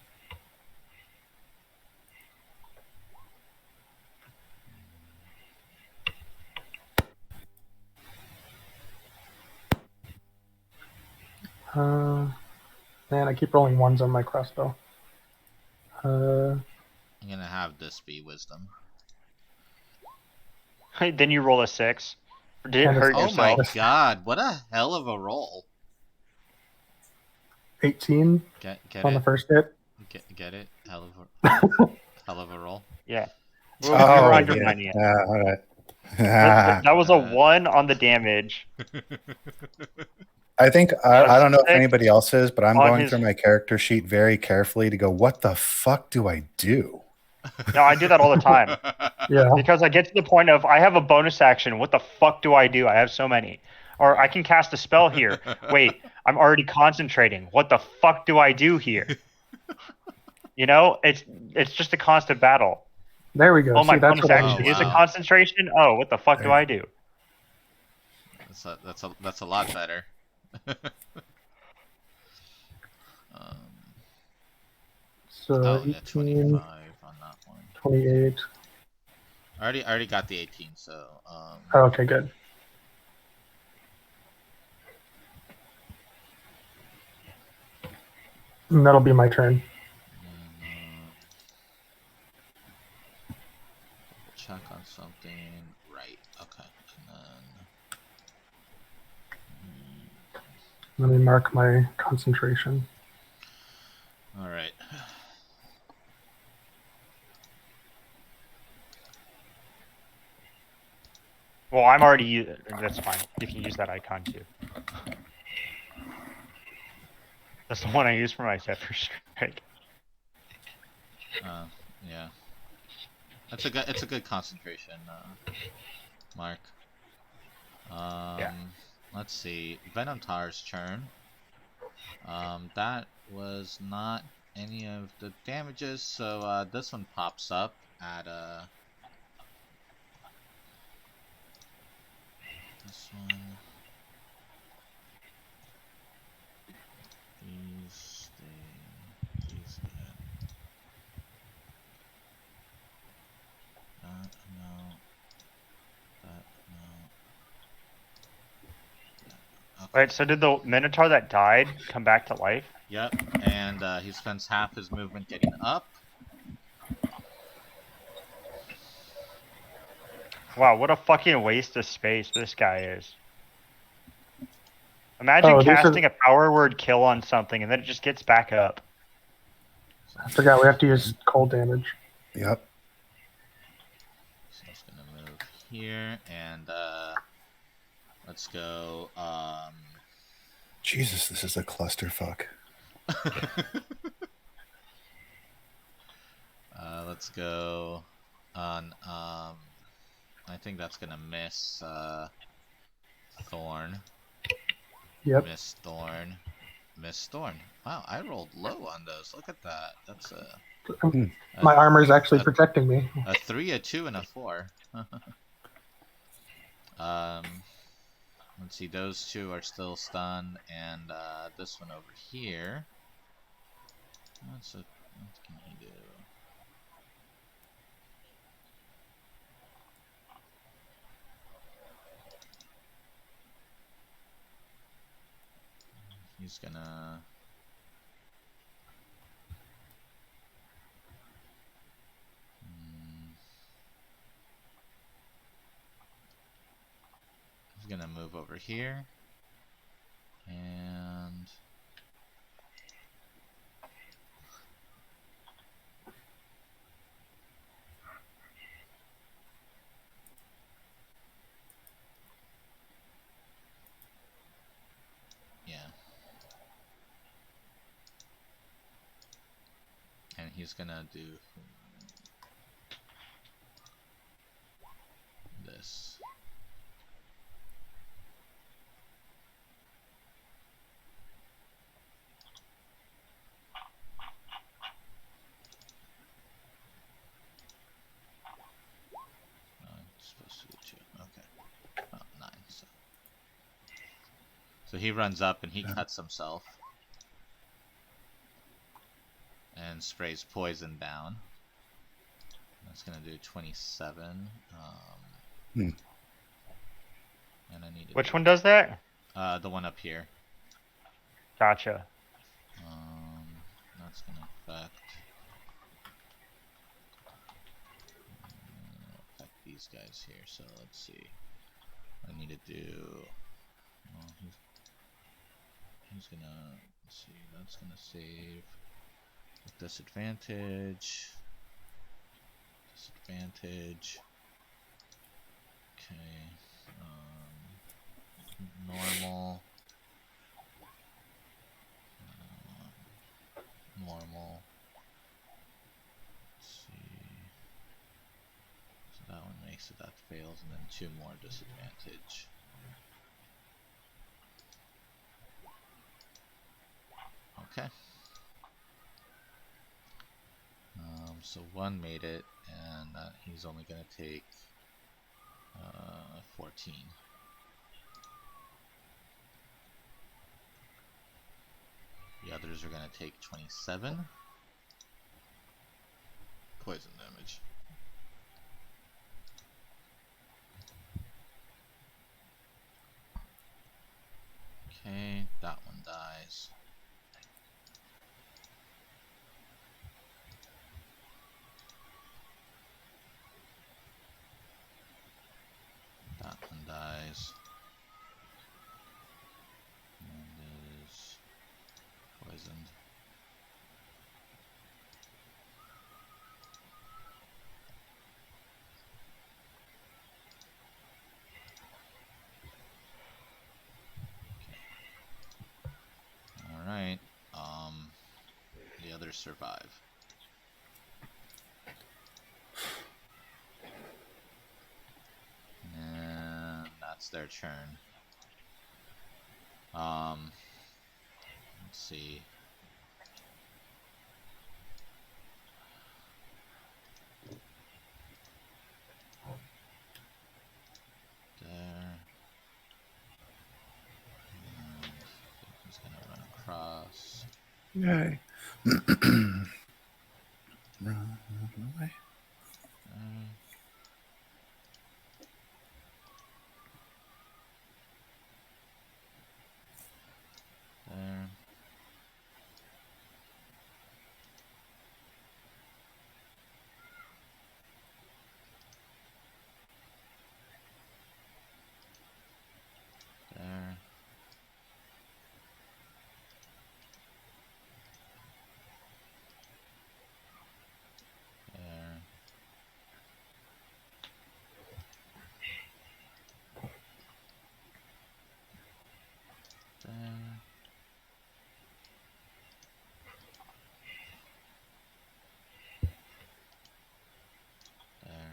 Man, I keep rolling 1s on my crossbow. I'm gonna have this be wisdom. Then you roll a 6. Did it hurt yourself? Oh my god, what a hell of a roll. 18 get on the first hit. Get it? Hell of a roll. Yeah. Oh, all right. That was a 1 on the damage. I think I don't know if anybody else is, but I'm going through my character sheet very carefully to go, what the fuck do I do? No, I do that all the time. Yeah. Because I get to the point of I have a bonus action. What the fuck do I do? I have so many. Or I can cast a spell here. Wait, I'm already concentrating. What the fuck do I do here? You know, it's just a constant battle. There we go. Oh, my bonus action is a concentration. Oh, what the fuck do I do? That's a lot better. So 18, 25 on that one. 28. I already got the 18, so Okay, good. And that'll be my turn. And double check on something. Right. Okay. And then. Let me mark my concentration. All right. Well, I'm already. That's fine. You can use that icon too. That's the one I use for my Zephyr Strike. Yeah. It's a good concentration, Mark. Yeah. Let's see. Venom Tower's turn. That was not any of the damages, so this one pops up at this one. These stay. These get. That amount. That amount. Okay. Wait, so did the Minotaur that died come back to life? Yep, and he spends half his movement getting up. Wow, what a fucking waste of space this guy is. Imagine Oh, casting a power word kill on something and then it just gets back up. I forgot we have to use cold damage. Yep. So I'm just gonna move here and let's go. Jesus, this is a clusterfuck. Let's go on. I think that's gonna miss Thorn. Yep. Miss Thorn. Miss Thorn. Wow, I rolled low on those. Look at that. That's My armor is actually protecting me. a 3, a 2, and a 4. Let's see. Those two are still stunned, and this one over here. What can he do? He's gonna. He's gonna move over here. And. Yeah. And he's gonna do this. It's supposed to be 2. Okay. Oh, 9. So he runs up and he cuts himself. And sprays poison down. That's gonna do 27. And I need to. Which one does that? The one up here. Gotcha. That's gonna affect these guys here. So let's see. I need to do. Well, he's gonna. Let's see. That's gonna save. With disadvantage. Disadvantage. Okay. Normal. Normal. Let's see. So that one makes it, that fails, and then 2 more disadvantage. Okay. So 1 made it, and he's only gonna take 14. The others are gonna take 27 poison damage. Okay, that one dies. others survive. And that's their turn. Let's see. There. And he's gonna run across. Yay. Run away. There. There. There. There. There.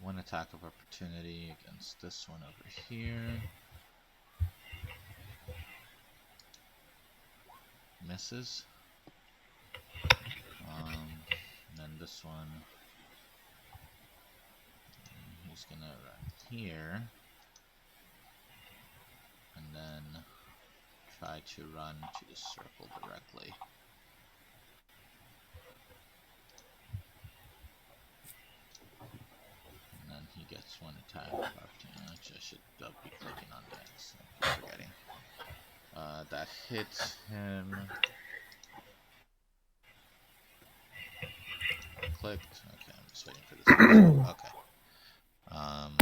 One attack of opportunity against this one over here. Misses. And then this one, he's gonna run here, and then try to run to the circle directly. And then he gets one attack of opportunity, which I should be clicking on that, so I keep forgetting. That hits him. Clicked. Okay, I'm just waiting for this. Okay.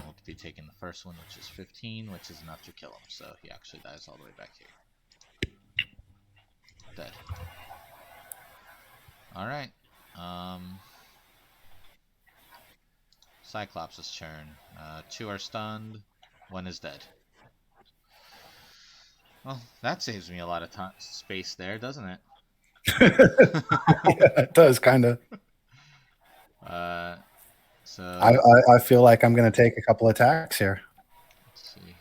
We'll be taking the first one, which is 15, which is enough to kill him. So he actually dies all the way back here. Dead. Alright. Cyclops' turn. 2 are stunned. 1 is dead. Well, that saves me a lot of space there, doesn't it? Yeah, it does, kind of. So I feel like I'm going to take a couple attacks here. let's see here.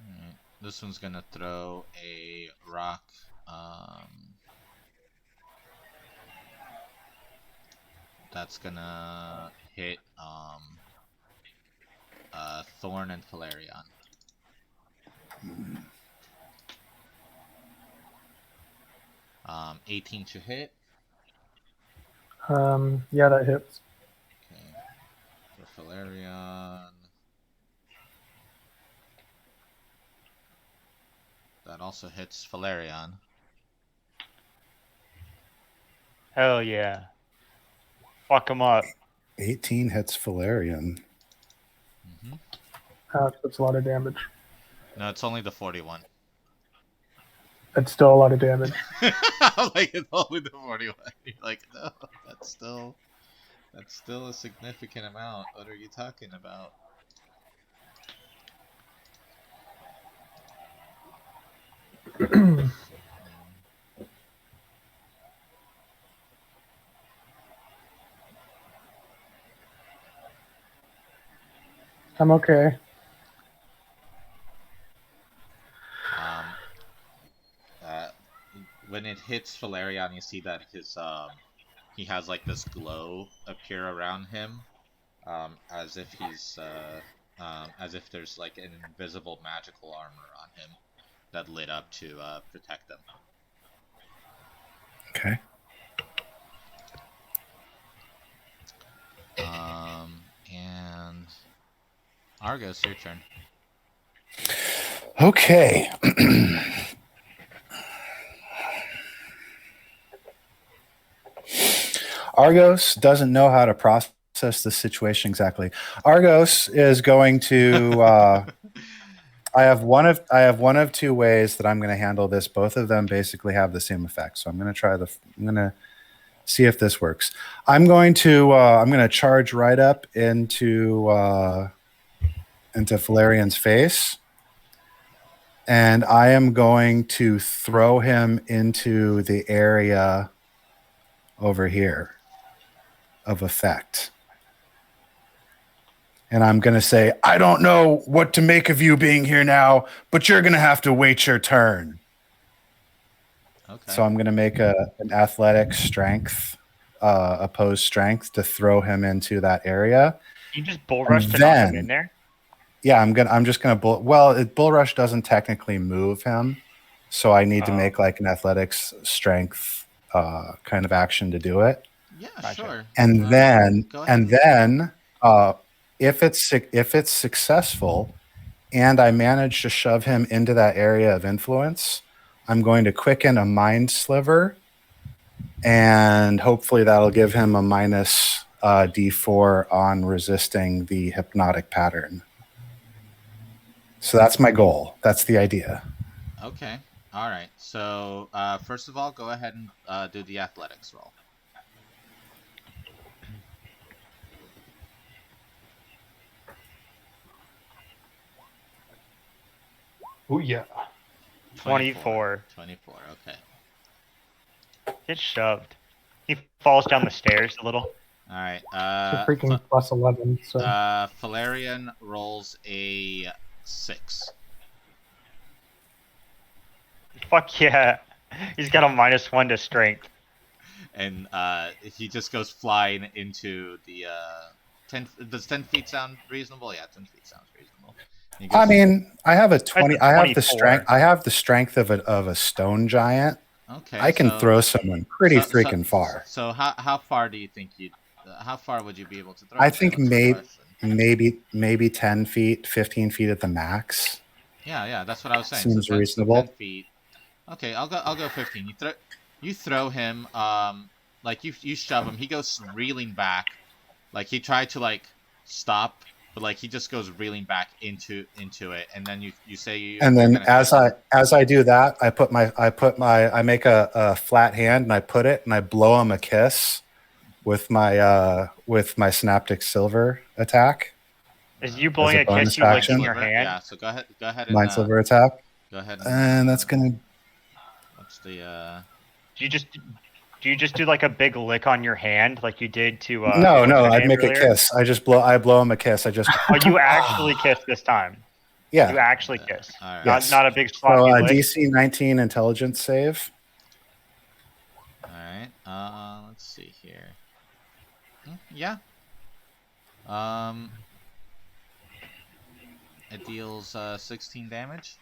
Alright, this one's gonna throw a rock. That's gonna hit Thorn and Valerian. 18 to hit. Yeah, that hits. Okay. For Valerian. That also hits Valerian. Hell yeah. Fuck him up. 18 hits Valerian. That's a lot of damage. No, it's only the 41. That's still a lot of damage. Like, it's only the 41. You're like, no, that's still a significant amount. What are you talking about? I'm okay. When it hits Valerian, you see that his he has like this glow appear around him, as if he's as if there's like an invisible magical armor on him that lit up to protect them. Okay. And Argos, your turn. Okay. Argos doesn't know how to process the situation exactly. Argos is going to. I have one of 2 ways that I'm going to handle this. Both of them basically have the same effect. So I'm going to try I'm going to see if this works. I'm going to charge right up into into Valerian's face. And I am going to throw him into the area over here of effect. And I'm going to say, I don't know what to make of you being here now, but you're going to have to wait your turn. Okay. So I'm going to make an athletic strength, opposed strength to throw him into that area. You just bull rush to knock him in there? Yeah, I'm just going to bull rush doesn't technically move him. So I need to make like an athletics strength kind of action to do it. Yeah, Gotcha. sure. And then if it's successful and I manage to shove him into that area of influence, I'm going to quicken a mind sliver, and hopefully that'll give him a minus D4 on resisting the hypnotic pattern. So that's my goal. That's the idea. Okay. All right. So first of all, go ahead and do the athletics roll. Oh yeah. 24. 24. Okay. Get shoved. He falls down the stairs a little. All right. It's a freaking plus 11. So Valerian rolls a 6. Fuck yeah. He's got a -1 to strength. And he just goes flying into the 10. Does 10 feet sound reasonable? Yeah, 10 feet sounds reasonable. I mean, I have a 20. I have the 24. strength. I have the strength of a stone giant. Okay. I can throw someone pretty freaking far. So how far do you think you? How far would you be able to throw? I think maybe 10 feet, 15 feet at the max. Yeah, that's what I was saying. Seems so 10, reasonable. 10 feet. Okay, I'll go 15. You throw him. Like you shove him. He goes reeling back. Like he tried to like stop, but like he just goes reeling back into it, and then you say. And then as I do that, I make a flat hand and I put it and I blow him a kiss with my synaptic silver attack. Is you blowing a kiss you licking your hand? Yeah. So go ahead. And, Mind sliver attack. Go ahead. And that's gonna. What's the? Do you just do like a big lick on your hand like you did to? No. I'd make earlier? A kiss. I blow him a kiss. I just. Oh, you actually kiss this time. Yeah. You actually kiss. Right. Yes. Not a big sloppy lick. DC 19 intelligence save. All right. Let's see here. Yeah. It deals 16 damage.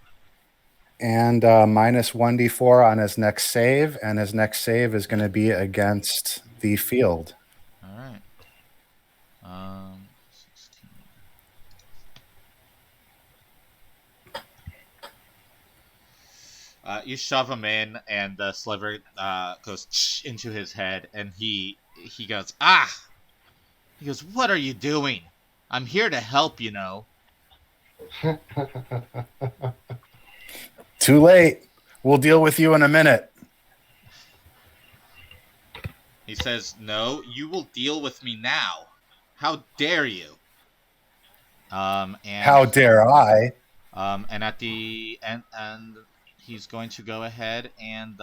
And minus 1d4 on his next save, and his next save is going to be against the field. All right. 16. You shove him in, and the sliver goes into his head, and he goes, ah! He goes, what are you doing? I'm here to help, you know. Too late. We'll deal with you in a minute. He says, no, you will deal with me now. How dare you? And how dare I? And at the end, and he's going to go ahead and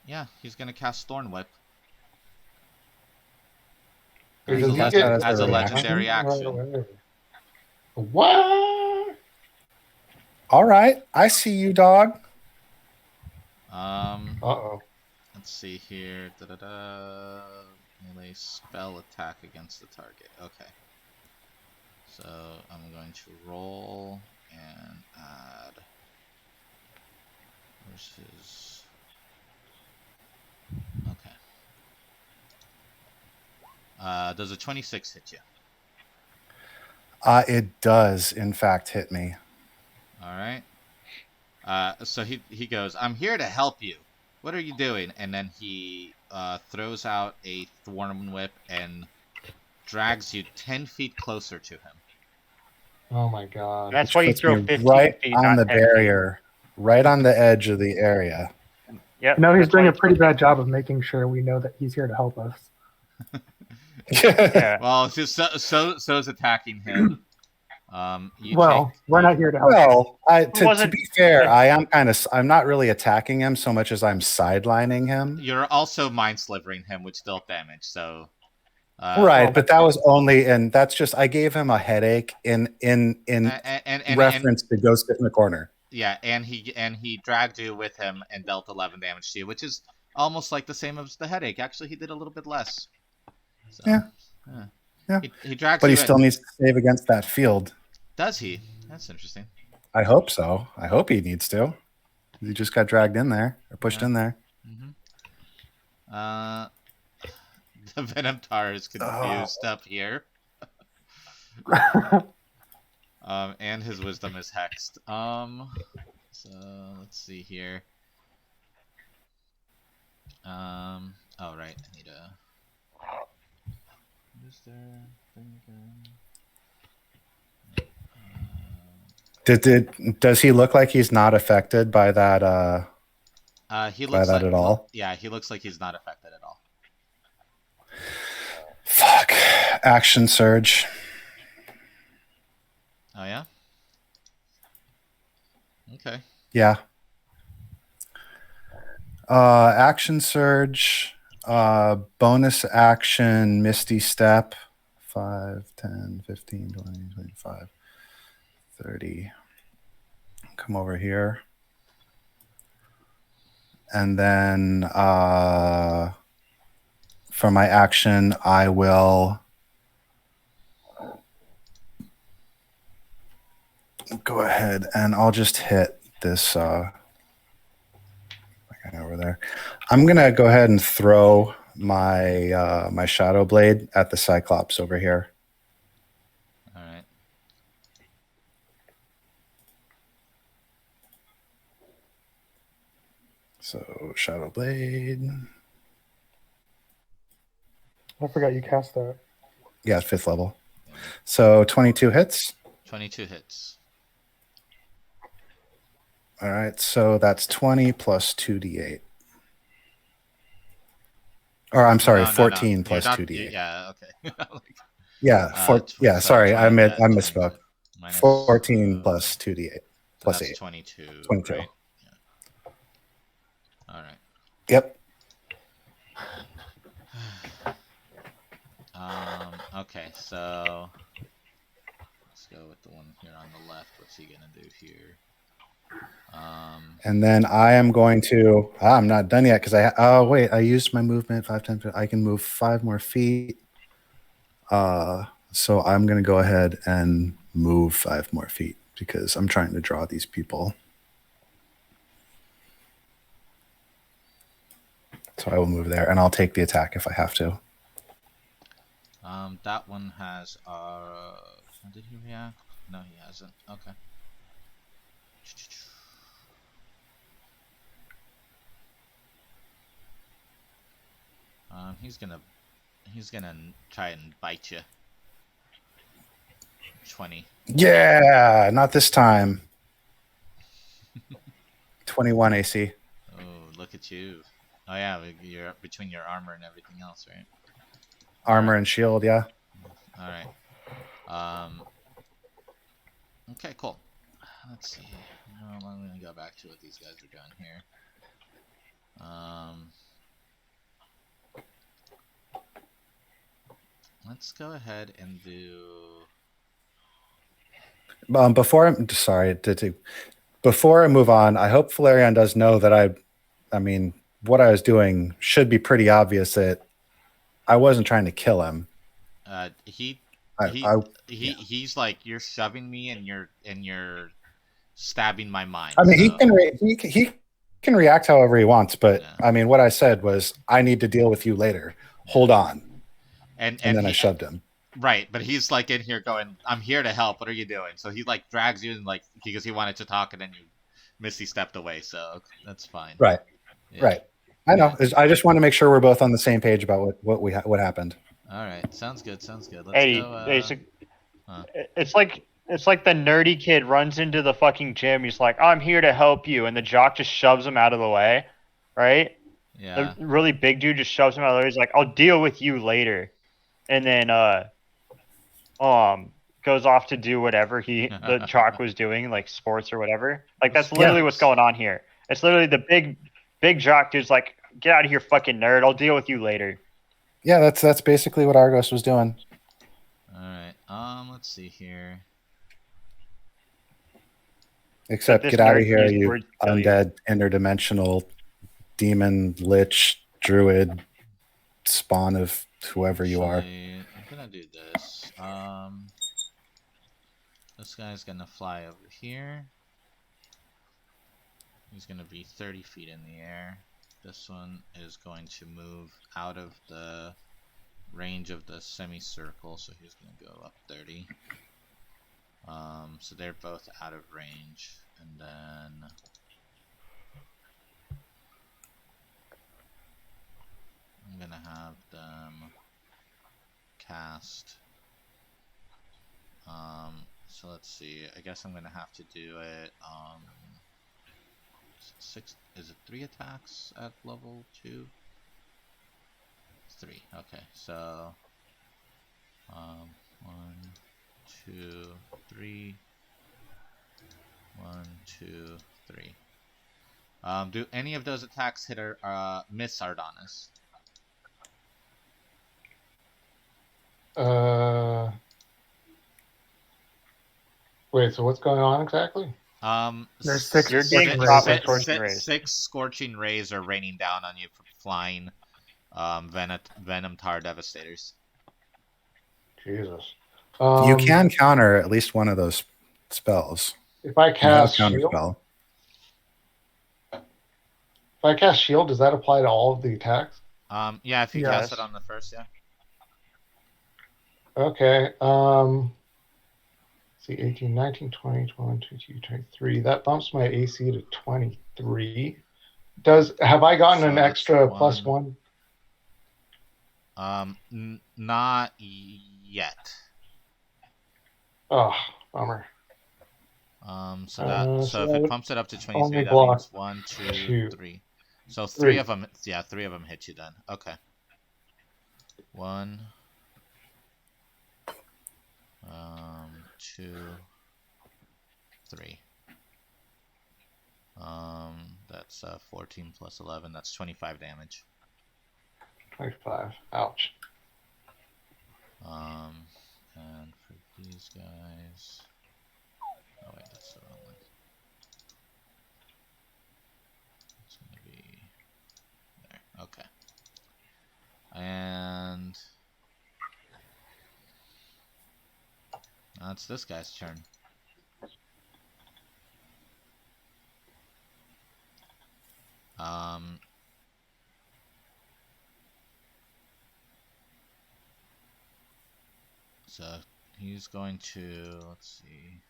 yeah, he's going to cast Thorn Whip. As a legendary action. What? All right, I see you, dog. Uh-oh. Let's see here. Melee spell attack against the target. Okay. So I'm going to roll and add versus. Okay. Does a 26 hit you? It does, in fact, hit me. All right. So he goes, I'm here to help you. What are you doing? And then he throws out a Thorn Whip and drags you 10 feet closer to him. Oh my god. That's why you throw 15 right feet, on not the 10 barrier, right on the edge of the area. Yep. No, he's doing a pretty bad job of making sure we know that he's here to help us. Yeah. Well, it's just so is attacking him. You Well, we're not here to help. Well, to wasn't- be fair, I'm not really attacking him so much as I'm sidelining him. You're also mind slivering him with stealth damage, so. Right, but that was only, and that's just I gave him a headache in and reference to go sit in the corner. Yeah, and he dragged you with him and dealt 11 damage to you, which is almost like the same as the headache. Actually, he did a little bit less. So, Yeah. He drags But you he in. still needs to save against that field. Does he? That's interesting. I hope so. I hope he needs to. He just got dragged in there or pushed in there. The Venom Tar is confused up here. And his wisdom is hexed. So let's see here. Oh right, I need a. Is there thing again? Does he look like he's not affected by that? He looks by that like, at all? Yeah, he looks like he's not affected at all. Fuck! Action surge. Oh yeah. Okay. Yeah. Action surge. Bonus action. Misty step. 5, 10, 15, 20, 25, 30. Come over here. And then for my action, I will go ahead and I'll just hit this guy over there. I'm gonna go ahead and throw my my shadow blade at the Cyclops over here. All right. So shadow blade. I forgot you cast that. Yeah, 5th level. So 22 hits. 22 hits. All right, so that's 20 plus 2d8. Or I'm sorry, No, 14 no. plus You're not- 2d8. Yeah, okay. Yeah, sorry, sorry, 20, I yeah, misspoke. 20 14 plus 2d8 plus that's 8. 22. 22. Right? Yeah. All right. Yep. Okay, so let's go with the one here on the left. What's he gonna do here? And then I am going to. I'm not done yet because oh wait, I used my movement 5, 10. I can move 5 more feet. So I'm going to go ahead and move 5 more feet because I'm trying to draw these people. So I will move there and I'll take the attack if I have to. That one has did he react? No, he hasn't. Okay. He's gonna try and bite you. 20. Yeah, not this time. 21 AC. Oh, look at you. Oh yeah, you're between your armor and everything else, right? Armor and shield, yeah. All right. Okay, cool. Let's see. I'm gonna go back to what these guys are doing here. Let's go ahead and do. Before I move on, I hope Valerian does know that I mean, what I was doing should be pretty obvious that I wasn't trying to kill him. He's like, you're shoving me and you're stabbing my mind. I mean, so. he can react however he wants, but Yeah. I mean, what I said was, I need to deal with you later. Hold on. And then I shoved him. Right, but he's like in here going, I'm here to help. What are you doing? So he like drags you and like because he wanted to talk and then you Misty stepped away, so that's fine. Right. Yeah. Right. I know. I just want to make sure we're both on the same page about what happened. All right. Sounds good. Let's Eddie, go. it's like the nerdy kid runs into the fucking gym. He's like, "I'm here to help you," and the jock just shoves him out of the way, right? Yeah. The really big dude just shoves him out of the way. He's like, "I'll deal with you later," and then goes off to do whatever the jock was doing, like sports or whatever. Like that's literally what's going on here. It's literally the big jock dude's like, "Get out of here, fucking nerd! I'll deal with you later." Yeah, that's basically what Argos was doing. All right. Let's see here. Except this get out of nerd here, used you words to kill you. undead, interdimensional, demon, lich, druid, spawn of whoever you are. Actually, I'm gonna do this. This guy's gonna fly over here. He's gonna be 30 feet in the air. This one is going to move out of the range of the semicircle, so he's gonna go up 30. So they're both out of range, and then I'm gonna have them cast. So let's see. I guess I'm gonna have to do it. 6. Is it 3 attacks at level 2? 3. Okay, so 1, 2, 3. 1, 2, 3. Do any of those attacks hit or miss Sardonis? Wait, so what's going on exactly? There's 6 You're getting scorching shot by rays. scorching rays. 6 scorching rays are raining down on you from flying venom tar devastators. Jesus. You can counter at least one of those spells. If I You have a cast counter shield, spell. if I cast shield, does that apply to all of the attacks? Yeah, if you Yes. cast it on the first, yeah. Okay. See, 18, 19, 20, 21, 22, 23. That bumps my AC to 23. Have I gotten So an that's extra one. +1? Not yet. Oh, bummer. So if so it pumps it up to 23, only that block means 1, 2, 2. 3. So 3 3. of them, yeah, 3 of them hit you then. Okay. 1, 2, 3. That's 14 plus 11. That's 25 damage. 25. Ouch. And for these guys, oh wait, that's the wrong one. It's gonna be there. Okay. And that's this guy's turn. So he's going to, let's see.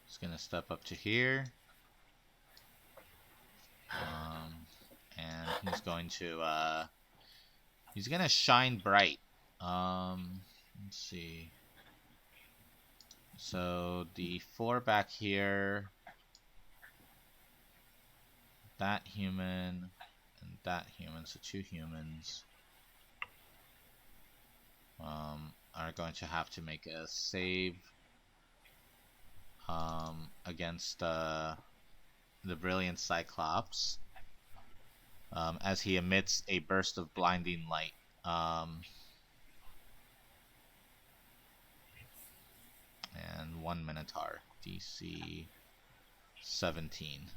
He's gonna step up to here. And he's gonna shine bright. Let's see. So the 4 back here, that human, and that human, so 2 humans, are going to have to make a save against the brilliant Cyclops, as he emits a burst of blinding light. And 1 Minotaur, DC 17.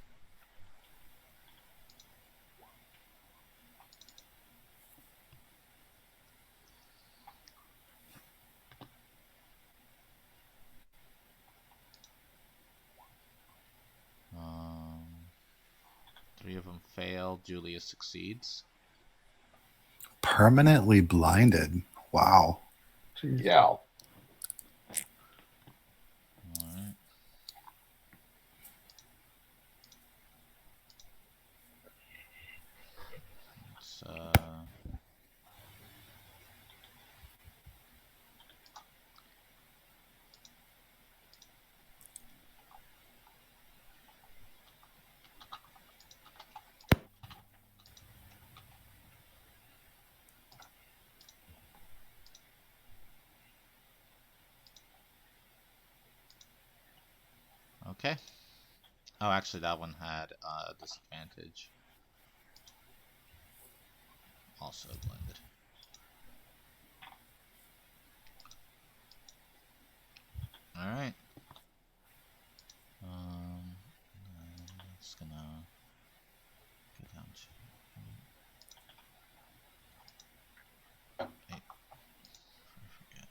Three of them fail. Julius succeeds. Permanently blinded. Wow. Jeez. Yeah. Alright. Okay. Oh, actually, that one had disadvantage. Also blended. All right. I'm just gonna go down to 8. I forget.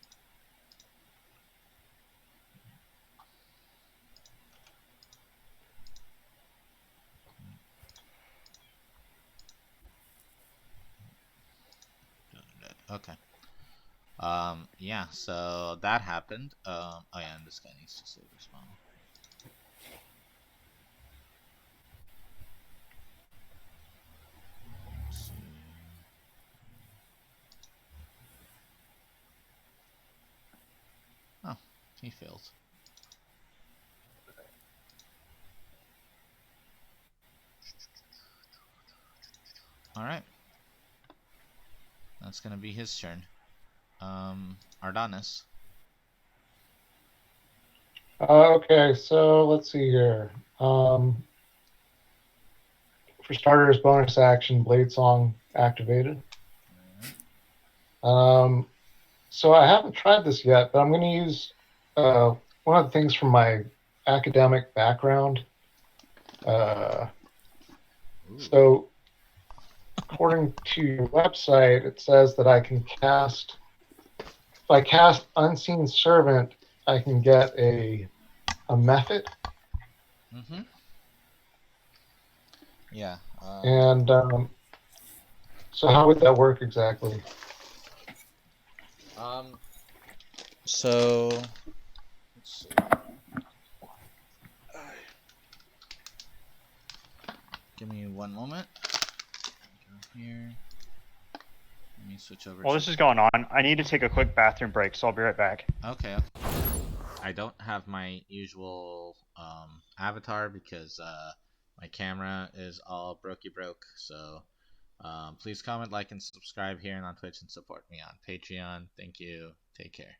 Okay. Yeah, so that happened. Oh yeah, and this guy needs to save respawn. Let's see. Oh, he failed. Alright. That's gonna be his turn. Ardanis. Okay, so let's see here. For starters, bonus action, Blade Song activated. So I haven't tried this yet, but I'm going to use one of the things from my academic background. So according to your website, it says that I can cast, if I cast Unseen Servant, I can get a method. Mm-hmm. Yeah. And so how would that work exactly? So let's see. Give me one moment. Go here. Let me switch over. While this is going on, I need to take a quick bathroom break, so I'll be right back. Okay. I don't have my usual avatar because my camera is all broke. So please comment, like, and subscribe here and on Twitch and support me on Patreon. Thank you. Take care.